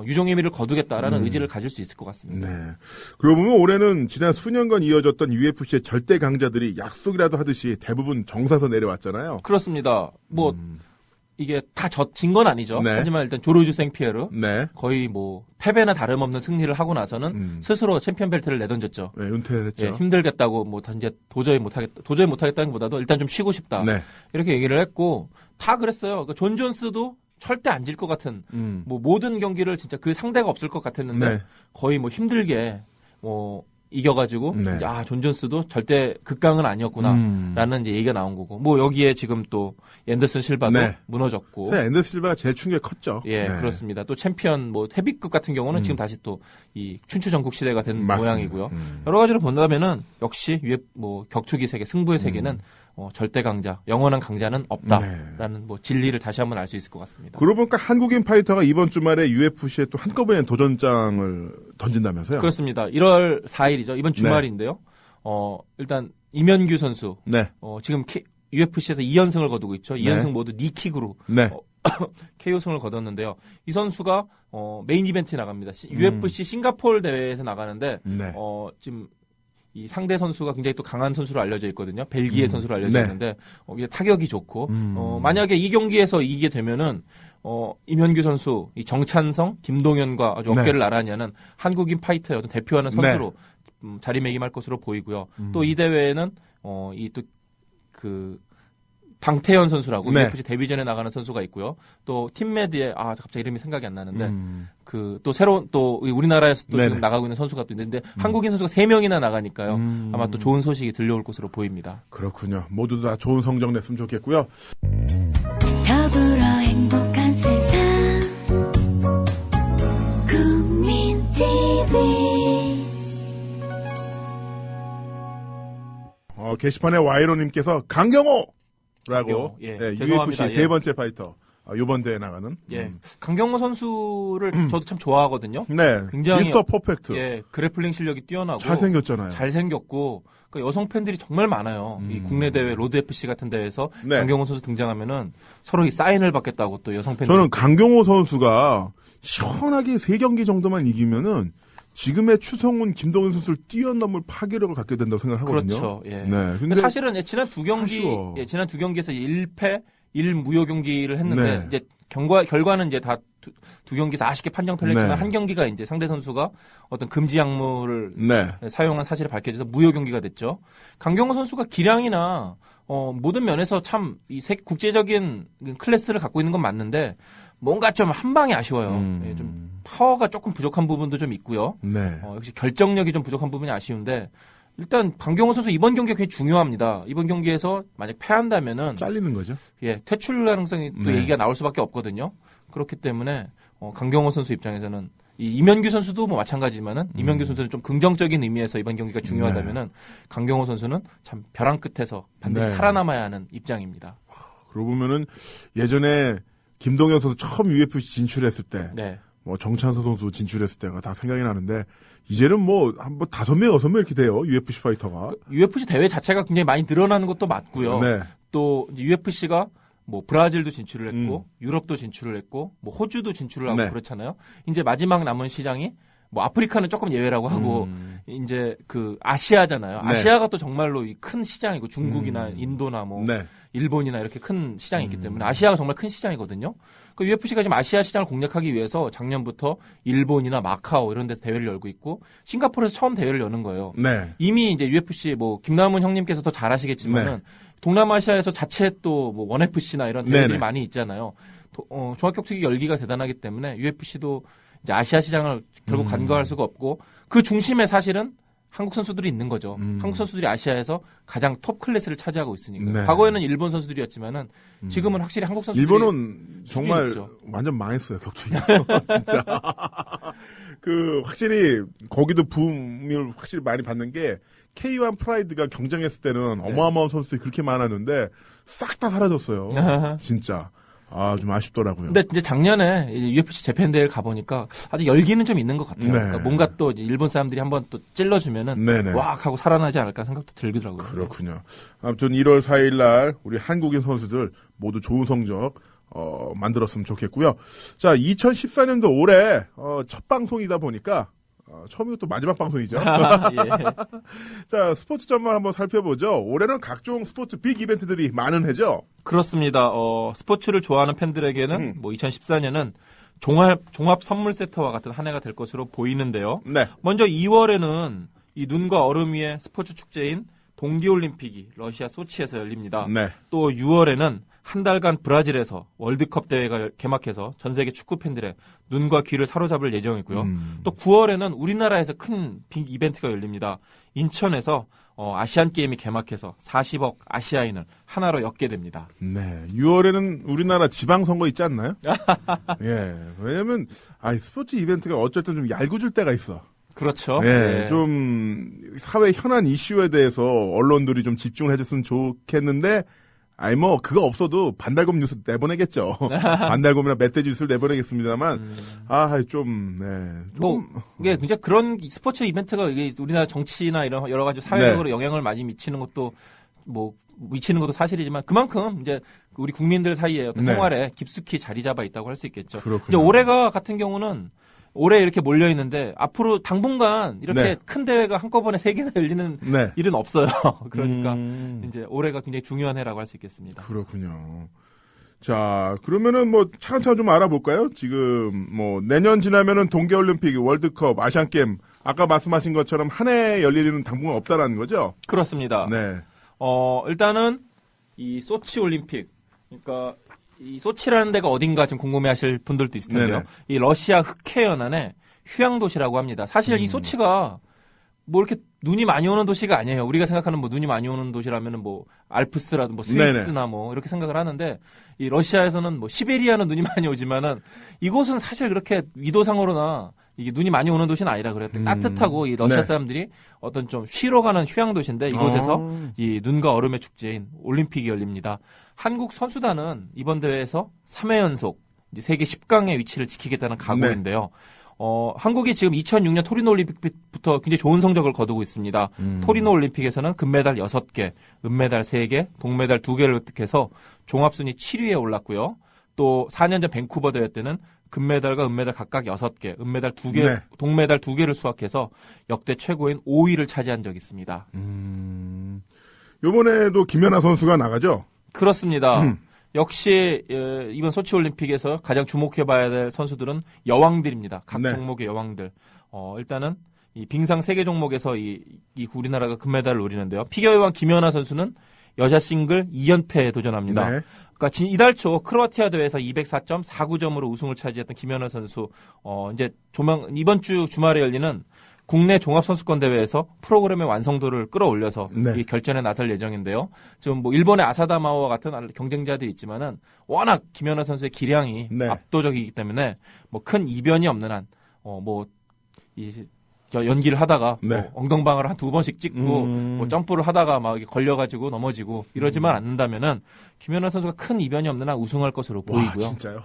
유종의 미를 거두겠다라는 의지를 가질 수 있을 것 같습니다. 네. 그러고 보면 올해는 지난 수년간 이어졌던 UFC의 절대 강자들이 약속이라도 하듯이 대부분 정사서 내려왔잖아요. 그렇습니다. 뭐 이게 다 진 건 아니죠. 네. 하지만 일단 조르주 생피에르 네. 거의 뭐 패배나 다름없는 승리를 하고 나서는 스스로 챔피언 벨트를 내던졌죠. 네, 은퇴를 했죠. 예, 힘들겠다고 뭐 이제 도저히 못하겠다는 것보다도 일단 좀 쉬고 싶다. 네. 이렇게 얘기를 했고 다 그랬어요. 그러니까 존 존스도 절대 안 질 것 같은 뭐 모든 경기를 진짜 그 상대가 없을 것 같았는데 네. 거의 뭐 힘들게 뭐 이겨가지고 네. 이제 존 존스도 절대 극강은 아니었구나라는 이제 얘기가 나온 거고 뭐 여기에 지금 또 앤더슨 실바도 네. 무너졌고 앤더슨 실바가 제일 충격이 컸죠. 예 네. 그렇습니다. 또 챔피언 뭐 헤비급 같은 경우는 지금 다시 또 이 춘추 전국 시대가 된 맞습니다. 모양이고요. 여러 가지로 본다면은 역시 뭐 격투기 세계 승부의 세계는 절대 강자 영원한 강자는 없다라는 뭐 진리를 다시 한번 알 수 있을 것 같습니다. 그러고 보니까 한국인 파이터가 이번 주말에 UFC에 또 한꺼번에 도전장을 던진다면서요? 그렇습니다. 1월 4일이죠. 이번 주말인데요. 일단 이면규 선수 네. 지금 UFC에서 2연승을 거두고 있죠. 2연승 네. 모두 니킥으로 네. KO승을 거뒀는데요. 이 선수가 메인 이벤트에 나갑니다. UFC 싱가포르 대회에서 나가는데 네. 지금 이 상대 선수가 굉장히 또 강한 선수로 알려져 있거든요. 벨기에 선수로 알려져 네. 있는데 이게 타격이 좋고 만약에 이 경기에서 이기게 되면은 이면규 선수, 이 정찬성, 김동현과 아주 어깨를 나란히 하는 한국인 파이터의 어떤 대표하는 선수로 자리매김할 것으로 보이고요. 또 이 대회에는 이 또 그 방태현 선수라고 네. UFC 데뷔전에 나가는 선수가 있고요. 또 팀메드에 갑자기 이름이 생각이 안 나는데 그 또 새로운 또 우리나라에서 또 네네. 지금 나가고 있는 선수가 또 있는데 한국인 선수가 3명이나 나가니까요. 아마 또 좋은 소식이 들려올 것으로 보입니다. 그렇군요. 모두 다 좋은 성적 냈으면 좋겠고요. 더불어 행복한 세상 국민TV 게시판에 와이로님께서 강경호라고 강경호, 예, 죄송합니다. UFC 세 번째 파이터 이번 대회 나가는 예. 강경호 선수를 저도 참 좋아하거든요. 네. 굉장히 미스터 퍼펙트. 예, 그래플링 실력이 뛰어나고 잘생겼잖아요. 잘생겼고 그러니까 여성 팬들이 정말 많아요. 이 국내 대회 로드 FC 같은 대회에서 네. 강경호 선수 등장하면은 서로 이 사인을 받겠다고 또 여성 팬들 저는 강경호 선수가 시원하게 3경기 정도만 이기면은 지금의 추성훈, 김동현 선수를 뛰어넘을 파괴력을 갖게 된다고 생각하거든요. 그렇죠. 예. 네. 근데 사실은 지난 두 경기 지난 두 경기에서 1패 1무효 경기를 했는데 네. 이제 결과는 이제 다 두 경기에서 아쉽게 판정 털렸지만 네. 한 경기가 이제 상대 선수가 어떤 금지 약물을 네. 사용한 사실이 밝혀져서 무효 경기가 됐죠. 강경호 선수가 기량이나 모든 면에서 참 이 국제적인 클래스를 갖고 있는 건 맞는데 뭔가 좀 한 방이 아쉬워요. 예, 좀 파워가 조금 부족한 부분도 좀 있고요. 네. 역시 결정력이 좀 부족한 부분이 아쉬운데 일단 강경호 선수 이번 경기가 굉장히 중요합니다. 이번 경기에서 만약 패한다면은 잘리는 거죠. 예, 퇴출 가능성이 또 네. 얘기가 나올 수밖에 없거든요. 그렇기 때문에 강경호 선수 입장에서는 이면규 선수도 뭐 마찬가지지만은 이면규 선수는 좀 긍정적인 의미에서 이번 경기가 중요하다면은 강경호 선수는 참 벼랑 끝에서 반드시 네. 살아남아야 하는 입장입니다. 그러고 보면은 예전에 김동현 선수 처음 UFC 진출했을 때, 네. 뭐 정찬서 선수 진출했을 때가 다 생각이 나는데 이제는 뭐 5명, 6명 이렇게 돼요. UFC 파이터가. UFC 대회 자체가 굉장히 많이 늘어나는 것도 맞고요. 네. 또 UFC가 뭐 브라질도 진출을 했고 유럽도 진출을 했고 뭐 호주도 진출을 하고 네. 그렇잖아요. 이제 마지막 남은 시장이 뭐 아프리카는 조금 예외라고 하고 이제 그 아시아잖아요. 네. 아시아가 또 정말로 이 큰 시장이고 중국이나 인도나 뭐 네. 일본이나 이렇게 큰 시장이 있기 때문에 아시아가 정말 큰 시장이거든요. 그 UFC가 지금 아시아 시장을 공략하기 위해서 작년부터 일본이나 마카오 이런 데서 대회를 열고 있고 싱가포르에서 처음 대회를 여는 거예요. 네. 이미 이제 UFC 뭐 김남훈 형님께서 더 잘 아시겠지만은 네. 동남아시아에서 자체 또 뭐 원FC나 이런 대회들이 네네. 많이 있잖아요. 종합격투기 열기가 대단하기 때문에 UFC도 이제 아시아 시장을 결국 간과할 수가 없고 그 중심에 사실은 한국 선수들이 있는 거죠. 한국 선수들이 아시아에서 가장 톱 클래스를 차지하고 있으니까. 네. 과거에는 일본 선수들이었지만은 지금은 확실히 한국 선수들이 일본은 정말 있죠. 완전 망했어요, 격투기. 진짜. 확실히 거기도 붐을 확실히 많이 받는 게 K1 프라이드가 경쟁했을 때는 어마어마한 선수들이 그렇게 많았는데 싹 다 사라졌어요. 진짜. 좀 아쉽더라고요. 근데 이제 작년에 UFC 재팬 대회를 가보니까 아직 열기는 좀 있는 것 같아요. 네. 그러니까 뭔가 또 이제 일본 사람들이 한번 또 찔러주면은 네네. 왁 하고 살아나지 않을까 생각도 들더라고요. 그렇군요. 아무튼 1월 4일 날 우리 한국인 선수들 모두 좋은 성적 만들었으면 좋겠고요. 자, 2014년도 올해 첫 방송이다 보니까 처음이고 또 마지막 방송이죠. 예. 자, 스포츠 전망 한번 살펴보죠. 올해는 각종 스포츠 빅 이벤트들이 많은 해죠. 그렇습니다. 스포츠를 좋아하는 팬들에게는 뭐 2014년은 종합 선물 세트와 같은 한 해가 될 것으로 보이는데요. 네. 먼저 2월에는 이 눈과 얼음 위의 스포츠 축제인 동계올림픽이 러시아 소치에서 열립니다. 네. 또 6월에는 한 달간 브라질에서 월드컵 대회가 개막해서 전 세계 축구 팬들의 눈과 귀를 사로잡을 예정이고요. 또 9월에는 우리나라에서 큰 빅 이벤트가 열립니다. 인천에서 아시안 게임이 개막해서 40억 아시아인을 하나로 엮게 됩니다. 네. 6월에는 우리나라 지방선거 있지 않나요? 예. 왜냐면, 스포츠 이벤트가 어쨌든 좀 얄궂을 때가 있어. 그렇죠. 예. 네. 좀, 사회 현안 이슈에 대해서 언론들이 좀 집중을 해줬으면 좋겠는데, 그거 없어도 반달곰 뉴스 내보내겠죠. 반달곰이나 멧돼지 뉴스를 내보내겠습니다만, 이게 이제 그런 스포츠 이벤트가 이게 우리나라 정치나 이런 여러 가지 사회적으로 영향을 많이 미치는 것도 미치는 것도 사실이지만 그만큼 이제 우리 국민들 사이에 어떤 생활에 깊숙이 자리 잡아 있다고 할 수 있겠죠. 그렇군요. 이제 올해가 같은 경우는 올해 이렇게 몰려 있는데 앞으로 당분간 이렇게 큰 대회가 한꺼번에 3개나 열리는 일은 없어요. 그러니까 이제 올해가 굉장히 중요한 해라고 할 수 있겠습니다. 그렇군요. 자, 그러면은 차근차근 좀 알아볼까요? 지금 내년 지나면은 동계올림픽, 월드컵, 아시안게임 아까 말씀하신 것처럼 한 해 열리는 당분간 없다라는 거죠? 그렇습니다. 네. 일단은 이 소치 올림픽, 그러니까 이 소치라는 데가 어딘가 좀 궁금해하실 분들도 있을 텐데요. 네네. 이 러시아 흑해 연안의 휴양 도시라고 합니다. 사실 이 소치가 이렇게 눈이 많이 오는 도시가 아니에요. 우리가 생각하는 눈이 많이 오는 도시라면은 알프스라든 스위스나 이렇게 생각을 하는데 이 러시아에서는 시베리아는 눈이 많이 오지만은 이곳은 사실 그렇게 위도상으로나 이게 눈이 많이 오는 도시는 아니라 그래요. 따뜻하고 이 러시아 사람들이 어떤 좀 쉬러 가는 휴양 도시인데 이곳에서 이 눈과 얼음의 축제인 올림픽이 열립니다. 한국 선수단은 이번 대회에서 3회 연속 세계 10강의 위치를 지키겠다는 각오인데요. 한국이 지금 2006년 토리노 올림픽부터 굉장히 좋은 성적을 거두고 있습니다. 토리노 올림픽에서는 금메달 6개, 은메달 3개, 동메달 2개를 획득해서 종합순위 7위에 올랐고요. 또 4년 전 밴쿠버 대회 때는 금메달과 은메달 각각 6개, 은메달 2개, 동메달 2개를 수확해서 역대 최고인 5위를 차지한 적이 있습니다. 이번에도 김연아 선수가 나가죠? 그렇습니다. 역시 이번 소치 올림픽에서 가장 주목해봐야 될 선수들은 여왕들입니다. 각 종목의 여왕들. 일단은 이 빙상 3개 종목에서 이 우리나라가 금메달을 노리는데요. 피겨 여왕 김연아 선수는 여자 싱글 2연패에 도전합니다. 그러니까 이달 초 크로아티아 대회에서 204.49점으로 우승을 차지했던 김연아 선수. 이제 이번 주 주말에 열리는 국내 종합선수권 대회에서 프로그램의 완성도를 끌어올려서 이 결전에 나설 예정인데요. 지금 일본의 아사다마와 같은 경쟁자들이 있지만은 워낙 김연아 선수의 기량이 압도적이기 때문에 큰 이변이 없는 한 연기를 하다가 엉덩방아를 한 2번씩 찍고 점프를 하다가 이렇게 걸려가지고 넘어지고 이러지만 않는다면은 김연아 선수가 큰 이변이 없는 한 우승할 것으로 보이고요. 진짜요?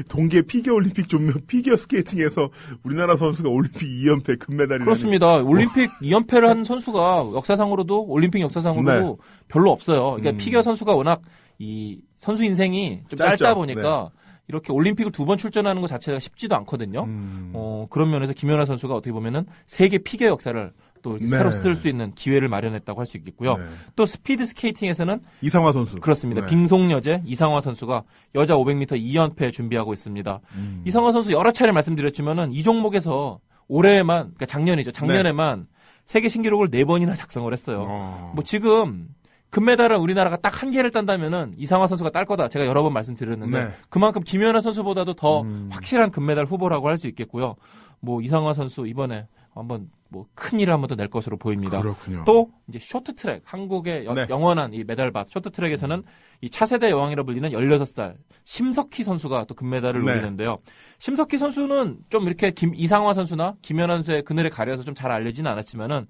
동계 피겨올림픽 피겨 스케이팅에서 우리나라 선수가 올림픽 2연패 금메달이라니. 그렇습니다. 올림픽 2연패를 한 선수가 올림픽 역사상으로도 별로 없어요. 그러니까 피겨 선수가 워낙 이 선수 인생이 좀 짧다 보니까 이렇게 올림픽을 2번 출전하는 것 자체가 쉽지도 않거든요. 그런 면에서 김연아 선수가 어떻게 보면은 세계 피겨 역사를 또 이렇게 새로 쓸 수 있는 기회를 마련했다고 할 수 있겠고요. 또 스피드 스케이팅에서는 이상화 선수. 그렇습니다. 빙속 여제 이상화 선수가 여자 500m 2연패 준비하고 있습니다. 이상화 선수 여러 차례 말씀드렸지만은 이 종목에서 올해만, 그러니까 작년에만 세계 신기록을 4번이나 작성을 했어요. 지금 금메달을 우리나라가 딱 1개를 딴다면은 이상화 선수가 딸 거다. 제가 여러 번 말씀드렸는데 그만큼 김연아 선수보다도 더 확실한 금메달 후보라고 할 수 있겠고요. 이상화 선수 이번에 한번 큰 일을 한번 더 낼 것으로 보입니다. 그렇군요. 또 이제 쇼트트랙, 한국의 영원한 이 메달밥 쇼트트랙에서는 이 차세대 여왕이라 불리는 16살 심석희 선수가 또 금메달을 노리는데요. 심석희 선수는 좀 이렇게 이상화 선수나 김연아 선수의 그늘에 가려서 좀 잘 알려지는 않았지만은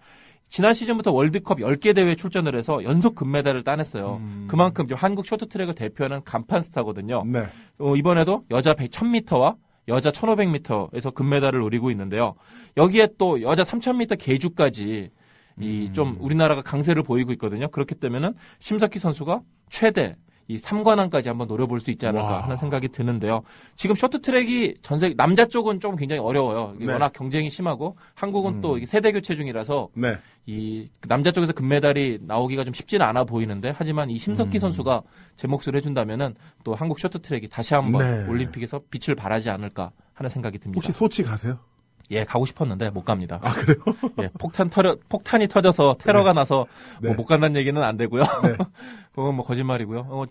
지난 시즌부터 월드컵 10개 대회에 출전을 해서 연속 금메달을 따냈어요. 그만큼 좀 한국 쇼트트랙을 대표하는 간판 스타거든요. 이번에도 여자 1000m와 여자 1500m에서 금메달을 노리고 있는데요. 여기에 또 여자 3000m 계주까지 좀 우리나라가 강세를 보이고 있거든요. 그렇기 때문에는 심석희 선수가 최대 이 3관왕까지 한번 노려볼 수 있지 않을까 와. 하는 생각이 드는데요. 지금 쇼트트랙이 전세 남자 쪽은 좀 굉장히 어려워요. 이게 네. 워낙 경쟁이 심하고 한국은 또 이게 세대 교체 중이라서 네. 이 남자 쪽에서 금메달이 나오기가 좀 쉽지는 않아 보이는데 하지만 이 심석희 선수가 제 몫을 해준다면은 또 한국 쇼트트랙이 다시 한번 네. 올림픽에서 빛을 발하지 않을까 하는 생각이 듭니다. 혹시 소치 가세요? 예, 가고 싶었는데 못 갑니다. 아, 그래요? 예, 폭탄이 터져서 테러가 나서 네. 뭐 못 간다는 얘기는 안 되고요. 네. 그건 뭐 거짓말이고요.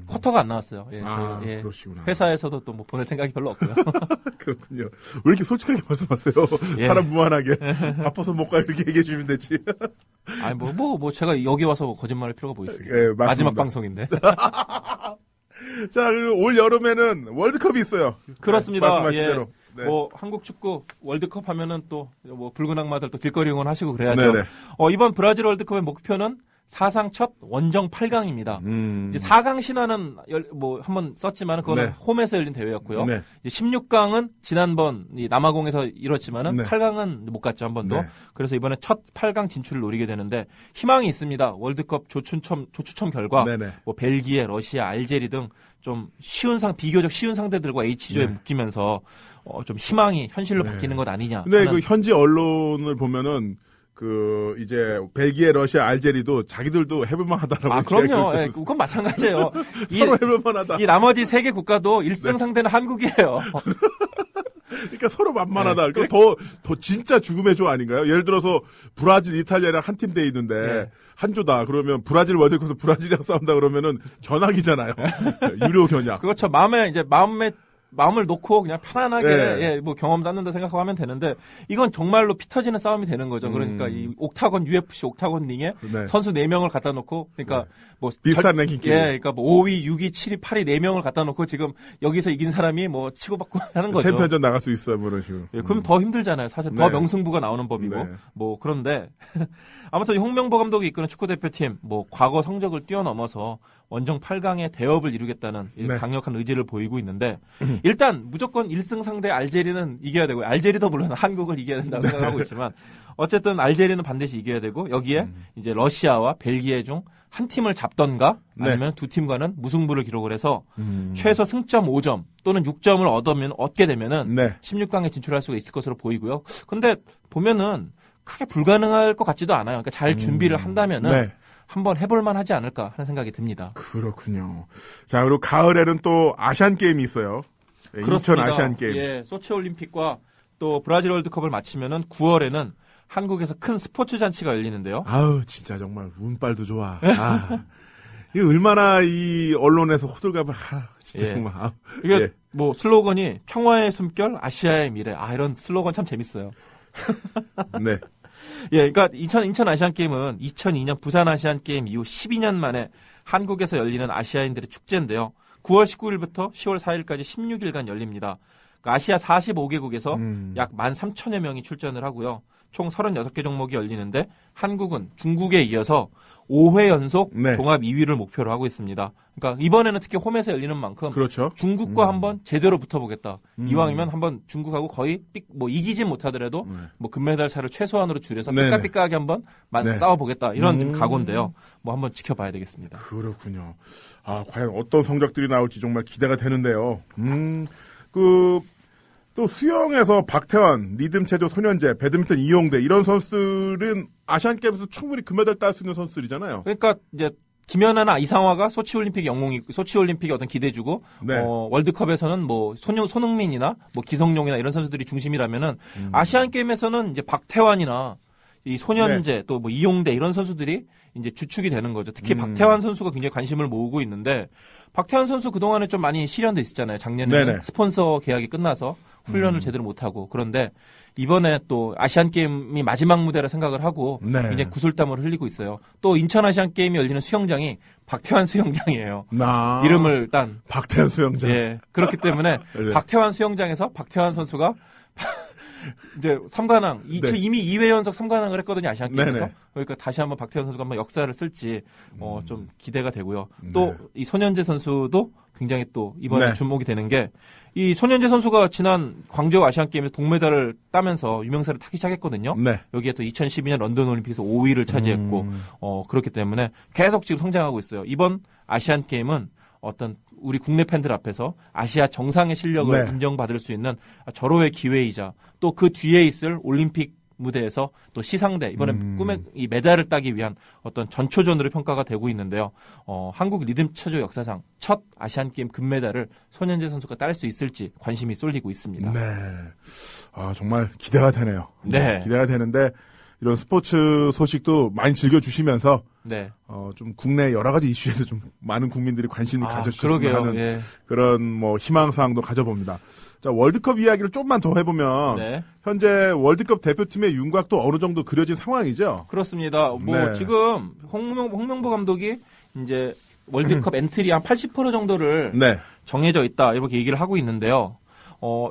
쿼터가 안 나왔어요. 예, 아, 저희, 예, 그러시구나. 회사에서도 또 뭐 보낼 생각이 별로 없고요. 그렇군요. 왜 이렇게 솔직하게 말씀하세요? 예. 사람 무한하게. 바빠서 못 가, 이렇게 얘기해 주면 되지. 아니, 뭐 제가 여기 와서 뭐 거짓말할 필요가 뭐 있습니까? 예, 맞습니다. 마지막 방송인데. 자, 그리고 올 여름에는 월드컵이 있어요. 그렇습니다. 네, 말씀하신 예. 대로. 네. 뭐 한국 축구 월드컵 하면은 또 뭐 붉은 악마들 또 길거리 응원하시고 그래야죠. 네네. 이번 브라질 월드컵의 목표는 사상 첫 원정 8강입니다. 이제 4강 신화는 뭐 한번 썼지만은 그거는 네. 홈에서 열린 대회였고요. 네. 이제 16강은 지난번 이 남아공에서 이뤘지만은 네. 8강은 못 갔죠 한 번도. 네. 그래서 이번에 첫 8강 진출을 노리게 되는데 희망이 있습니다. 월드컵 조추첨 결과 네네. 뭐 벨기에, 러시아, 알제리 등 좀 비교적 쉬운 상대들과 H조에 네. 묶이면서 좀 희망이 현실로 네. 바뀌는 것 아니냐. 근데 하는 그 현지 언론을 보면은 이제 벨기에, 러시아, 알제리도 자기들도 해볼만 하다라고. 아, 그럼요. 얘기하고 예, 그건 마찬가지예요. 서로 해볼만 하다. 이 나머지 3개 국가도 1승 네. 상대는 한국이에요. 그러니까 서로 만만하다. 네. 그러니까 더 진짜 죽음의 조 아닌가요? 예를 들어서 브라질, 이탈리아랑 한 팀 돼 있는데 네. 한 조다. 그러면 브라질 월드컵에서 브라질이랑 싸운다 그러면은 견학이잖아요. 유료 견학. 그렇죠. 마음을 놓고 그냥 편안하게 네. 예, 뭐 경험 쌓는다 생각하면 되는데 이건 정말로 피 터지는 싸움이 되는 거죠. 그러니까 이 옥타곤 UFC 옥타곤 링에 네. 선수 4명을 갖다 놓고 그러니까 뭐 비슷한 랭킹끼리. 예, 그러니까 뭐 5위, 6위, 7위, 8위 4명을 갖다 놓고 지금 여기서 이긴 사람이 뭐 치고받고 하는 거죠. 챔피언전 나갈 수 있어요, 뭐 이런 식으로. 예, 그럼 더 힘들잖아요. 사실 더 네. 명승부가 나오는 법이고 네. 뭐 그런데 아무튼 홍명보 감독이 이끄는 축구 대표팀 뭐 과거 성적을 뛰어넘어서 원정 8강의 대업을 이루겠다는 이 네. 강력한 의지를 보이고 있는데 일단 무조건 1승 상대 알제리는 이겨야 되고 알제리도 물론 한국을 이겨야 된다고 생각하고 있지만 어쨌든 알제리는 반드시 이겨야 되고 여기에 이제 러시아와 벨기에 중 한 팀을 잡던가 아니면 두 팀과는 무승부를 기록을 해서 최소 승점 5점 또는 6점을 얻게 되면은 네. 16강에 진출할 수가 있을 것으로 보이고요. 근데 보면은 크게 불가능할 것 같지도 않아요. 그러니까 잘 준비를 한다면은 네. 한번 해볼만 하지 않을까 하는 생각이 듭니다. 그렇군요. 자, 그리고 가을에는 또 아시안 게임이 있어요. 네, 인천 아시안 게임. 예, 소치 올림픽과 또 브라질 월드컵을 마치면은 9월에는 한국에서 큰 스포츠 잔치가 열리는데요. 아우, 진짜 정말 운빨도 좋아. 아. 이거 얼마나 이 언론에서 호들갑을 진짜 예. 정말. 이게 예. 뭐 슬로건이 평화의 숨결, 아시아의 미래. 이런 슬로건 참 재밌어요. 네. 예, 그러니까 인천 아시안 게임은 2002년 부산 아시안 게임 이후 12년 만에 한국에서 열리는 아시아인들의 축제인데요. 9월 19일부터 10월 4일까지 16일간 열립니다. 그러니까 아시아 45개국에서 약 13,000여 명이 출전을 하고요. 총 36개 종목이 열리는데 한국은 중국에 이어서 5회 연속 네. 종합 2위를 목표로 하고 있습니다. 그러니까 이번에는 특히 홈에서 열리는 만큼 그렇죠. 중국과 한번 제대로 붙어보겠다. 이왕이면 한번 중국하고 거의 이기진 못하더라도 뭐 금메달 차를 최소한으로 줄여서 네네. 삐까삐까하게 한번 네. 싸워보겠다. 이런 좀 각오인데요. 뭐 한번 지켜봐야 되겠습니다. 그렇군요. 아, 과연 어떤 성적들이 나올지 정말 기대가 되는데요. 또 수영에서 박태환, 리듬 체조 손현재, 배드민턴 이용대 이런 선수들은 아시안 게임에서 충분히 금메달 딸 수 있는 선수들이잖아요. 그러니까 이제 김연아나 이상화가 소치올림픽 소치올림픽이 어떤 기대주고 네. 월드컵에서는 뭐 손흥민이나 뭐 기성용이나 이런 선수들이 중심이라면은 아시안 게임에서는 이제 박태환이나 이 손현재 또 뭐 이용대 이런 선수들이 이제 주축이 되는 거죠. 특히 박태환 선수가 굉장히 관심을 모으고 있는데 박태환 선수 그동안에 좀 많이 실현돼 있었잖아요. 작년에 네네. 스폰서 계약이 끝나서 훈련을 제대로 못하고 그런데 이번에 또 아시안 게임이 마지막 무대라 생각을 하고 네. 굉장히 구슬땀을 흘리고 있어요. 또 인천 아시안 게임이 열리는 수영장이 박태환 수영장이에요. 이름을 딴 박태환 수영장. 예. 그렇기 때문에 네. 박태환 수영장에서 박태환 선수가 이제 3관왕 이미 2회 연속 3관왕을 했거든요. 아시안 게임에서. 네네. 그러니까 다시 한번 박태환 선수가 한번 역사를 쓸지 좀 기대가 되고요. 또 이 손현재 선수도 굉장히 또 이번에 네. 주목이 되는 게 이 손현재 선수가 지난 광저우 아시안 게임에서 동메달을 따면서 유명세를 타기 시작했거든요. 네. 여기에 또 2012년 런던 올림픽에서 5위를 차지했고 그렇기 때문에 계속 지금 성장하고 있어요. 이번 아시안 게임은 어떤 우리 국내 팬들 앞에서 아시아 정상의 실력을 네. 인정받을 수 있는 절호의 기회이자 또 그 뒤에 있을 올림픽 무대에서 또 시상대 이번엔 꿈의 이 메달을 따기 위한 어떤 전초전으로 평가가 되고 있는데요. 한국 리듬 체조 역사상 첫 아시안 게임 금메달을 손현재 선수가 딸 수 있을지 관심이 쏠리고 있습니다. 네. 아, 정말 기대가 되네요. 네. 기대가 되는데 이런 스포츠 소식도 많이 즐겨주시면서 네. 좀 국내 여러 가지 이슈에서 좀 많은 국민들이 관심을 가져주셨으면 그러게요. 하는 예. 그런 뭐 희망사항도 가져봅니다. 자, 월드컵 이야기를 좀만 더 해보면 네. 현재 월드컵 대표팀의 윤곽도 어느 정도 그려진 상황이죠. 그렇습니다. 뭐 네. 지금 홍명보 감독이 이제 월드컵 엔트리 한 80% 정도를 네. 정해져 있다 이렇게 얘기를 하고 있는데요.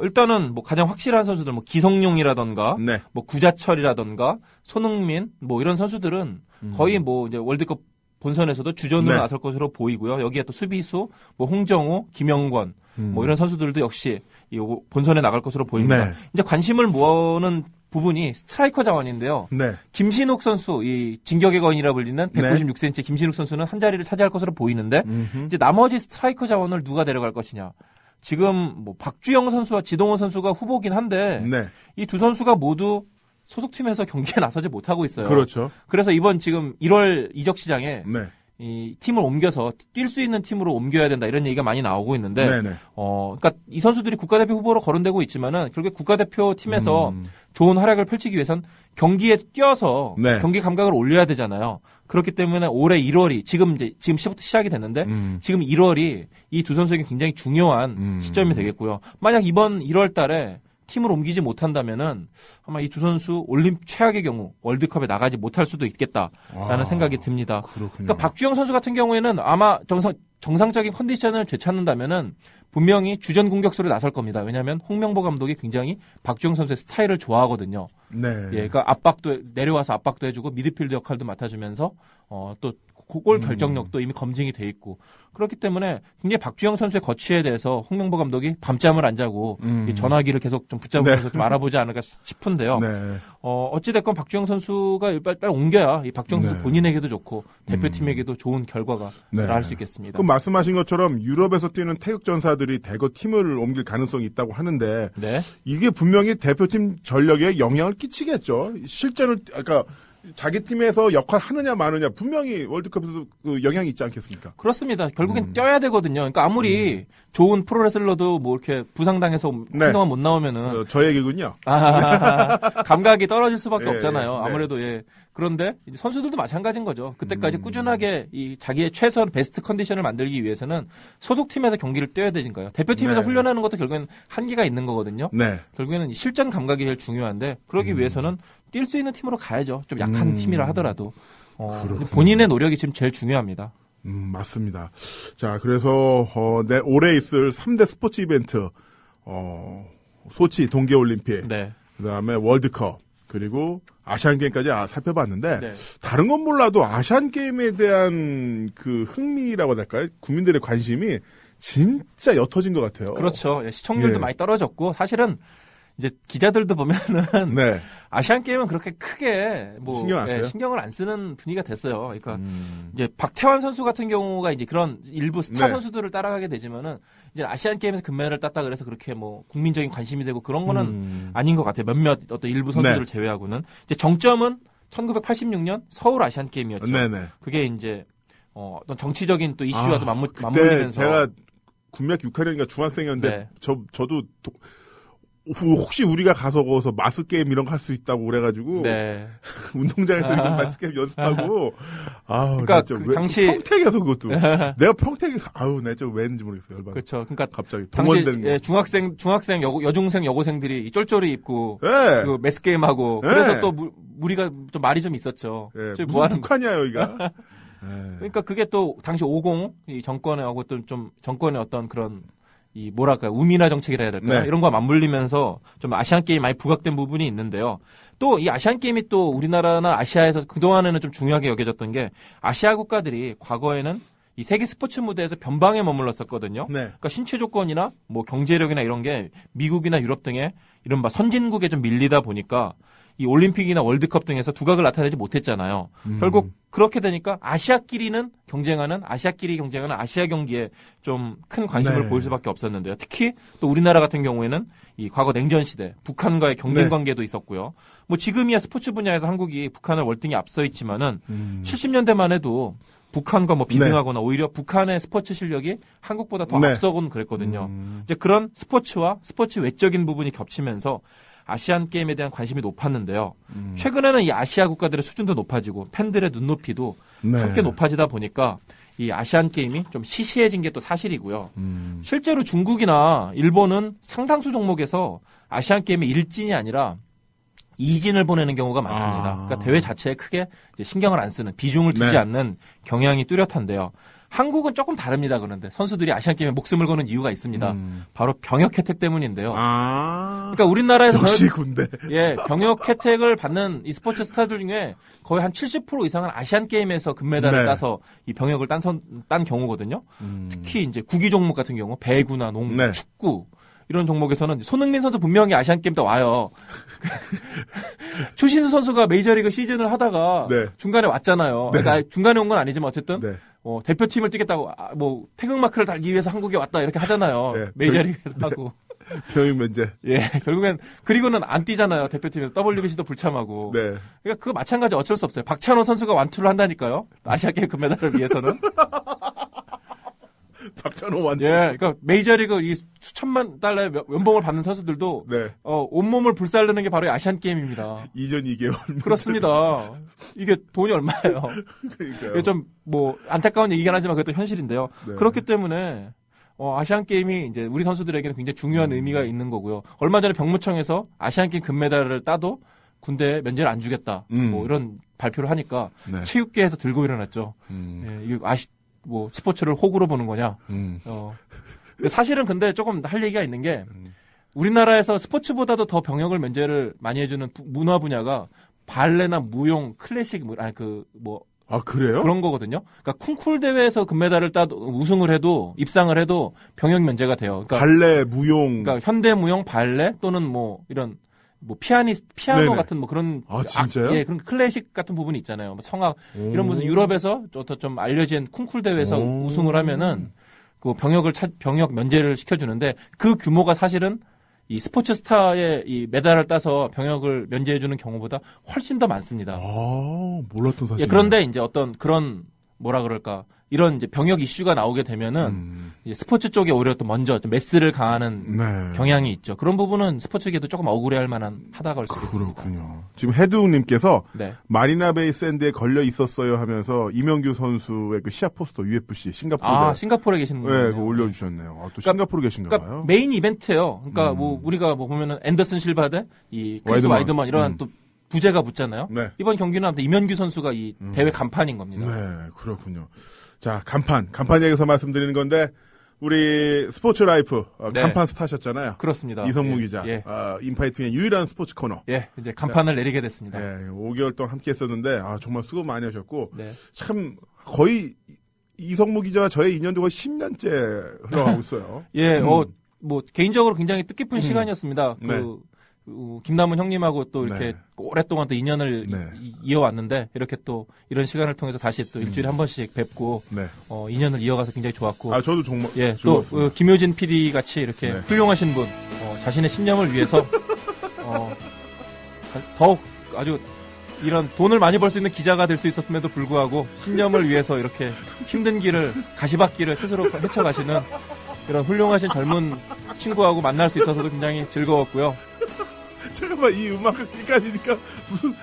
일단은 뭐 가장 확실한 선수들 뭐 기성용이라던가 네. 뭐 구자철이라던가 손흥민 뭐 이런 선수들은 거의 뭐 이제 월드컵 본선에서도 주전으로 네. 나설 것으로 보이고요. 여기에 또 수비수 뭐 홍정우, 김영권 뭐 이런 선수들도 역시 이 본선에 나갈 것으로 보입니다. 네. 이제 관심을 모으는 부분이 스트라이커 자원인데요. 네. 김신욱 선수, 이 진격의 거인이라 불리는 196cm 김신욱 선수는 한 자리를 차지할 것으로 보이는데 이제 나머지 스트라이커 자원을 누가 데려갈 것이냐. 지금 뭐 박주영 선수와 지동원 선수가 후보긴 한데 네. 이 두 선수가 모두 소속팀에서 경기에 나서지 못하고 있어요. 그렇죠. 그래서 이번 지금 1월 이적 시장에 네. 이 팀을 옮겨서 뛸 수 있는 팀으로 옮겨야 된다 이런 얘기가 많이 나오고 있는데 네네. 그러니까 이 선수들이 국가대표 후보로 거론되고 있지만은 결국에 국가대표 팀에서 좋은 활약을 펼치기 위해선 경기에 뛰어서 네. 경기 감각을 올려야 되잖아요. 그렇기 때문에 올해 1월이 지금 시부터 시작이 됐는데 지금 1월이 이 두 선수에게 굉장히 중요한 시점이 되겠고요. 만약 이번 1월 달에 팀을 옮기지 못한다면은 아마 이 두 선수 최악의 경우 월드컵에 나가지 못할 수도 있겠다라는 생각이 듭니다. 그렇군요. 그러니까 박주영 선수 같은 경우에는 아마 정상적인 컨디션을 되찾는다면은 분명히 주전 공격수로 나설 겁니다. 왜냐하면 홍명보 감독이 굉장히 박주영 선수의 스타일을 좋아하거든요. 네. 예, 그러니까 내려와서 압박도 해주고 미드필드 역할도 맡아주면서 또 골 결정력도 이미 검증이 돼 있고 그렇기 때문에 굉장히 박주영 선수의 거취에 대해서 홍명보 감독이 밤잠을 안 자고 이 전화기를 계속 좀 붙잡으면서 좀 알아보지 않을까 싶은데요. 네. 어찌됐건 박주영 선수가 빨리 옮겨야 이 박주영 선수 네. 본인에게도 좋고 대표팀에게도 좋은 결과가 네. 나올 수 있겠습니다. 그럼 말씀하신 것처럼 유럽에서 뛰는 태극 전사들이 대거 팀을 옮길 가능성이 있다고 하는데 네. 이게 분명히 대표팀 전력에 영향을 끼치겠죠. 실전을 아까 자기 팀에서 역할 하느냐 마느냐 분명히 월드컵에서 그 영향이 있지 않겠습니까? 그렇습니다. 결국엔 뛰어야 되거든요. 그러니까 아무리 좋은 프로레슬러도 뭐 이렇게 부상당해서 네. 한동안 못 나오면은 저 얘기군요. 감각이 떨어질 수밖에 예, 없잖아요. 네. 아무래도 예. 그런데 이제 선수들도 마찬가지인 거죠. 그때까지 꾸준하게 이 자기의 최선 베스트 컨디션을 만들기 위해서는 소속팀에서 경기를 뛰어야 되니까요. 대표팀에서 네. 훈련하는 것도 결국엔 한계가 있는 거거든요. 네. 결국에는 이 실전 감각이 제일 중요한데 그러기 위해서는 뛸 수 있는 팀으로 가야죠. 좀 약한 팀이라 하더라도 그렇군요. 본인의 노력이 지금 제일 중요합니다. 맞습니다. 자, 그래서 올해 있을 3대 스포츠 이벤트 소치 동계올림픽, 네. 그다음에 월드컵, 그리고 아시안게임까지 살펴봤는데 네. 다른 건 몰라도 아시안게임에 대한 그 흥미라고 해야 될까요? 국민들의 관심이 진짜 옅어진 것 같아요. 그렇죠. 예, 시청률도 예. 많이 떨어졌고 사실은 이제 기자들도 보면은 네. 아시안 게임은 그렇게 크게 뭐 신경 안 써요? 신경을 안 쓰는 분위기가 됐어요. 그러니까 이제 박태환 선수 같은 경우가 이제 그런 일부 스타 네. 선수들을 따라가게 되지만은 이제 아시안 게임에서 금메달을 땄다 그래서 그렇게 뭐 국민적인 관심이 되고 그런 거는 아닌 것 같아요. 몇몇 어떤 일부 선수들을 네. 제외하고는 이제 정점은 1986년 서울 아시안 게임이었죠. 네네. 그게 이제 어떤 정치적인 또 이슈와 도 그때 맞물리면서 제가 군맥 6학년인가 중학생이었는데 네. 저도 혹시 우리가 가서 거기서 마스 게임 이런 거 할 수 있다고 그래가지고 네. 운동장에서 이런 마스 게임 연습하고 그러니까 진짜 그 당시 평택에서 그것도 내가 평택에서 내가 저 왜인지 모르겠어요. 열받아. 그렇죠. 그러니까 갑자기 당시 동원된 거. 예, 중학생 여중생 여고생들이 쫄쫄이 입고 예. 그 매스 게임 하고 예. 그래서 또 무리가 좀 말이 좀 있었죠. 예, 저기 무슨 뭐 하는 거. 북한이야 여기가. 예. 그러니까 그게 또 당시 50 이 정권하고 좀 정권의 어떤 그런 이 뭐랄까요 우미나 정책이라 해야 될까요? 네. 이런 거 맞물리면서 좀 아시안 게임 많이 부각된 부분이 있는데요. 또 이 아시안 게임이 또 우리나라나 아시아에서 그 동안에는 좀 중요하게 여겨졌던 게 아시아 국가들이 과거에는 이 세계 스포츠 무대에서 변방에 머물렀었거든요. 네. 그러니까 신체 조건이나 뭐 경제력이나 이런 게 미국이나 유럽 등의 이른바 선진국에 좀 밀리다 보니까 이 올림픽이나 월드컵 등에서 두각을 나타내지 못했잖아요. 결국 그렇게 되니까 아시아끼리 경쟁하는 아시아 경기에 좀 큰 관심을 네. 보일 수밖에 없었는데요. 특히 또 우리나라 같은 경우에는 이 과거 냉전 시대 북한과의 경쟁 네. 관계도 있었고요. 뭐 지금이야 스포츠 분야에서 한국이 북한을 월등히 앞서 있지만은 70년대만 해도 북한과 뭐 비등하거나 오히려 북한의 스포츠 실력이 한국보다 더 네. 앞서곤 그랬거든요. 이제 그런 스포츠와 스포츠 외적인 부분이 겹치면서 아시안 게임에 대한 관심이 높았는데요. 최근에는 이 아시아 국가들의 수준도 높아지고 팬들의 눈높이도 네. 함께 높아지다 보니까 이 아시안 게임이 좀 시시해진 게 또 사실이고요. 실제로 중국이나 일본은 상당수 종목에서 아시안 게임의 1진이 아니라 2진을 보내는 경우가 많습니다. 그러니까 대회 자체에 크게 이제 신경을 안 쓰는, 비중을 두지 네. 않는 경향이 뚜렷한데요. 한국은 조금 다릅니다. 그런데 선수들이 아시안 게임에 목숨을 거는 이유가 있습니다. 바로 병역 혜택 때문인데요. 그러니까 우리나라에서 역시 군대. 병역 혜택을 받는 이 스포츠 스타들 중에 거의 한 70% 이상은 아시안 게임에서 금메달을 네. 따서 이 병역을 딴 경우거든요. 특히 이제 구기 종목 같은 경우 배구나 농구, 네. 축구 이런 종목에서는 손흥민 선수 분명히 아시안 게임 때 와요. 추신수 선수가 메이저리그 시즌을 하다가 네. 중간에 왔잖아요. 네. 그러니까 중간에 온 건 아니지만 어쨌든 네. 대표팀을 뛰겠다고 뭐 태극마크를 달기 위해서 한국에 왔다 이렇게 하잖아요. 네. 메이저리그에서 하고. 병역 면제. 예, 결국엔 그리고는 안 뛰잖아요. 대표팀에서 WBC도 불참하고. 네. 그러니까 그거 마찬가지 어쩔 수 없어요. 박찬호 선수가 완투를 한다니까요. 아시아 게임 금메달을 위해서는. 박찬호 완전. 예, 그러니까 메이저리그 이 수천만 달러의 연봉을 받는 선수들도 네. 온몸을 불살르는 게 바로 이 아시안 게임입니다. 이전 2개월. 그렇습니다. 이게 돈이 얼마예요? 그러니까요. 이게 좀 뭐 안타까운 얘기긴 하지만 그것도 현실인데요. 네. 그렇기 때문에 아시안 게임이 이제 우리 선수들에게는 굉장히 중요한 의미가 있는 거고요. 얼마 전에 병무청에서 아시안 게임 금메달을 따도 군대에 면제를 안 주겠다. 뭐 이런 발표를 하니까 네. 체육계에서 들고 일어났죠. 예, 이게 뭐 스포츠를 호구로 보는 거냐. 근데 사실은 근데 조금 할 얘기가 있는 게 우리나라에서 스포츠보다도 더 병역을 면제를 많이 해주는 문화 분야가 발레나 무용, 클래식 아, 그래요? 그런 거거든요. 그러니까 쿵쿨 대회에서 금메달을 따도 우승을 해도 입상을 해도 병역 면제가 돼요. 그러니까 발레, 무용. 그러니까 현대 무용, 발레 또는 뭐 이런 뭐 피아노 네네. 같은 뭐 그런 아, 진짜요? 예, 그런 클래식 같은 부분이 있잖아요. 뭐 성악 이런 무슨 유럽에서 좀 알려진 쿵쿨 대회에서 우승을 하면은 그 병역 면제를 시켜주는데 그 규모가 사실은 이 스포츠 스타의 이 메달을 따서 병역을 면제해주는 경우보다 훨씬 더 많습니다. 몰랐던 사실. 예, 그런데 이제 어떤 그런 뭐라 그럴까 이런 이제 병역 이슈가 나오게 되면은 이제 스포츠 쪽에 오히려 또 먼저 좀 메스를 가하는 네. 경향이 있죠. 그런 부분은 스포츠계도 조금 억울해할 만한 하다가 올 수 있습니다. 그렇군요. 지금 해두님께서 네. 마리나베이 샌드에 걸려 있었어요 하면서 이명규 선수의 그 시합 포스터 UFC 싱가포르. 싱가포르에 계시는 네, 분이요. 그거 올려주셨네요. 또 싱가포르 계신가 그러니까 봐요. 메인 이벤트예요. 그러니까 뭐 우리가 뭐 보면은 앤더슨 실바 대 이 크리스 와이드먼 이런 또 부제가 붙잖아요. 네. 이번 경기는 아무튼 이명규 선수가 이 대회 간판인 겁니다. 네, 그렇군요. 자, 간판 얘기해서 말씀드리는 건데, 우리 스포츠 라이프, 네. 간판 스타셨잖아요. 그렇습니다. 이성무 예, 기자. 예. 인파이팅의 유일한 스포츠 코너. 예, 이제 간판을 내리게 됐습니다. 네, 5개월 동안 함께 했었는데, 정말 수고 많이 하셨고, 네. 참, 거의, 이성무 기자와 저의 인연도 거의 10년째 흘러가고 있어요. 예, 뭐 개인적으로 굉장히 뜻깊은 시간이었습니다. 네. 김남은 형님하고 또 이렇게 네. 오랫동안 또 인연을 네. 이어왔는데 이렇게 또 이런 시간을 통해서 다시 또 일주일에 한 번씩 뵙고 네. 인연을 이어가서 굉장히 좋았고 저도 정말. 예, 또 즐거웠습니다. 김효진 PD 같이 이렇게 네. 훌륭하신 분 자신의 신념을 위해서 더욱 아주 이런 돈을 많이 벌 수 있는 기자가 될 수 있었음에도 불구하고 신념을 위해서 이렇게 힘든 길을 가시밭길을 스스로 헤쳐가시는 이런 훌륭하신 젊은 친구하고 만날 수 있어서도 굉장히 즐거웠고요. 잠깐만, 이 음악을 끼까지니까 무슨,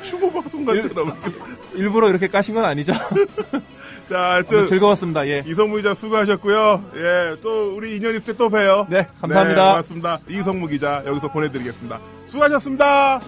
추모 방송 같잖아. 일부러 이렇게 까신 건 아니죠? 자, 하여튼. 즐거웠습니다. 예. 이성무 기자 수고하셨고요. 예, 또 우리 인연 있을 때 또 봬요. 네, 감사합니다. 네, 고맙습니다. 이성무 기자 여기서 보내드리겠습니다. 수고하셨습니다.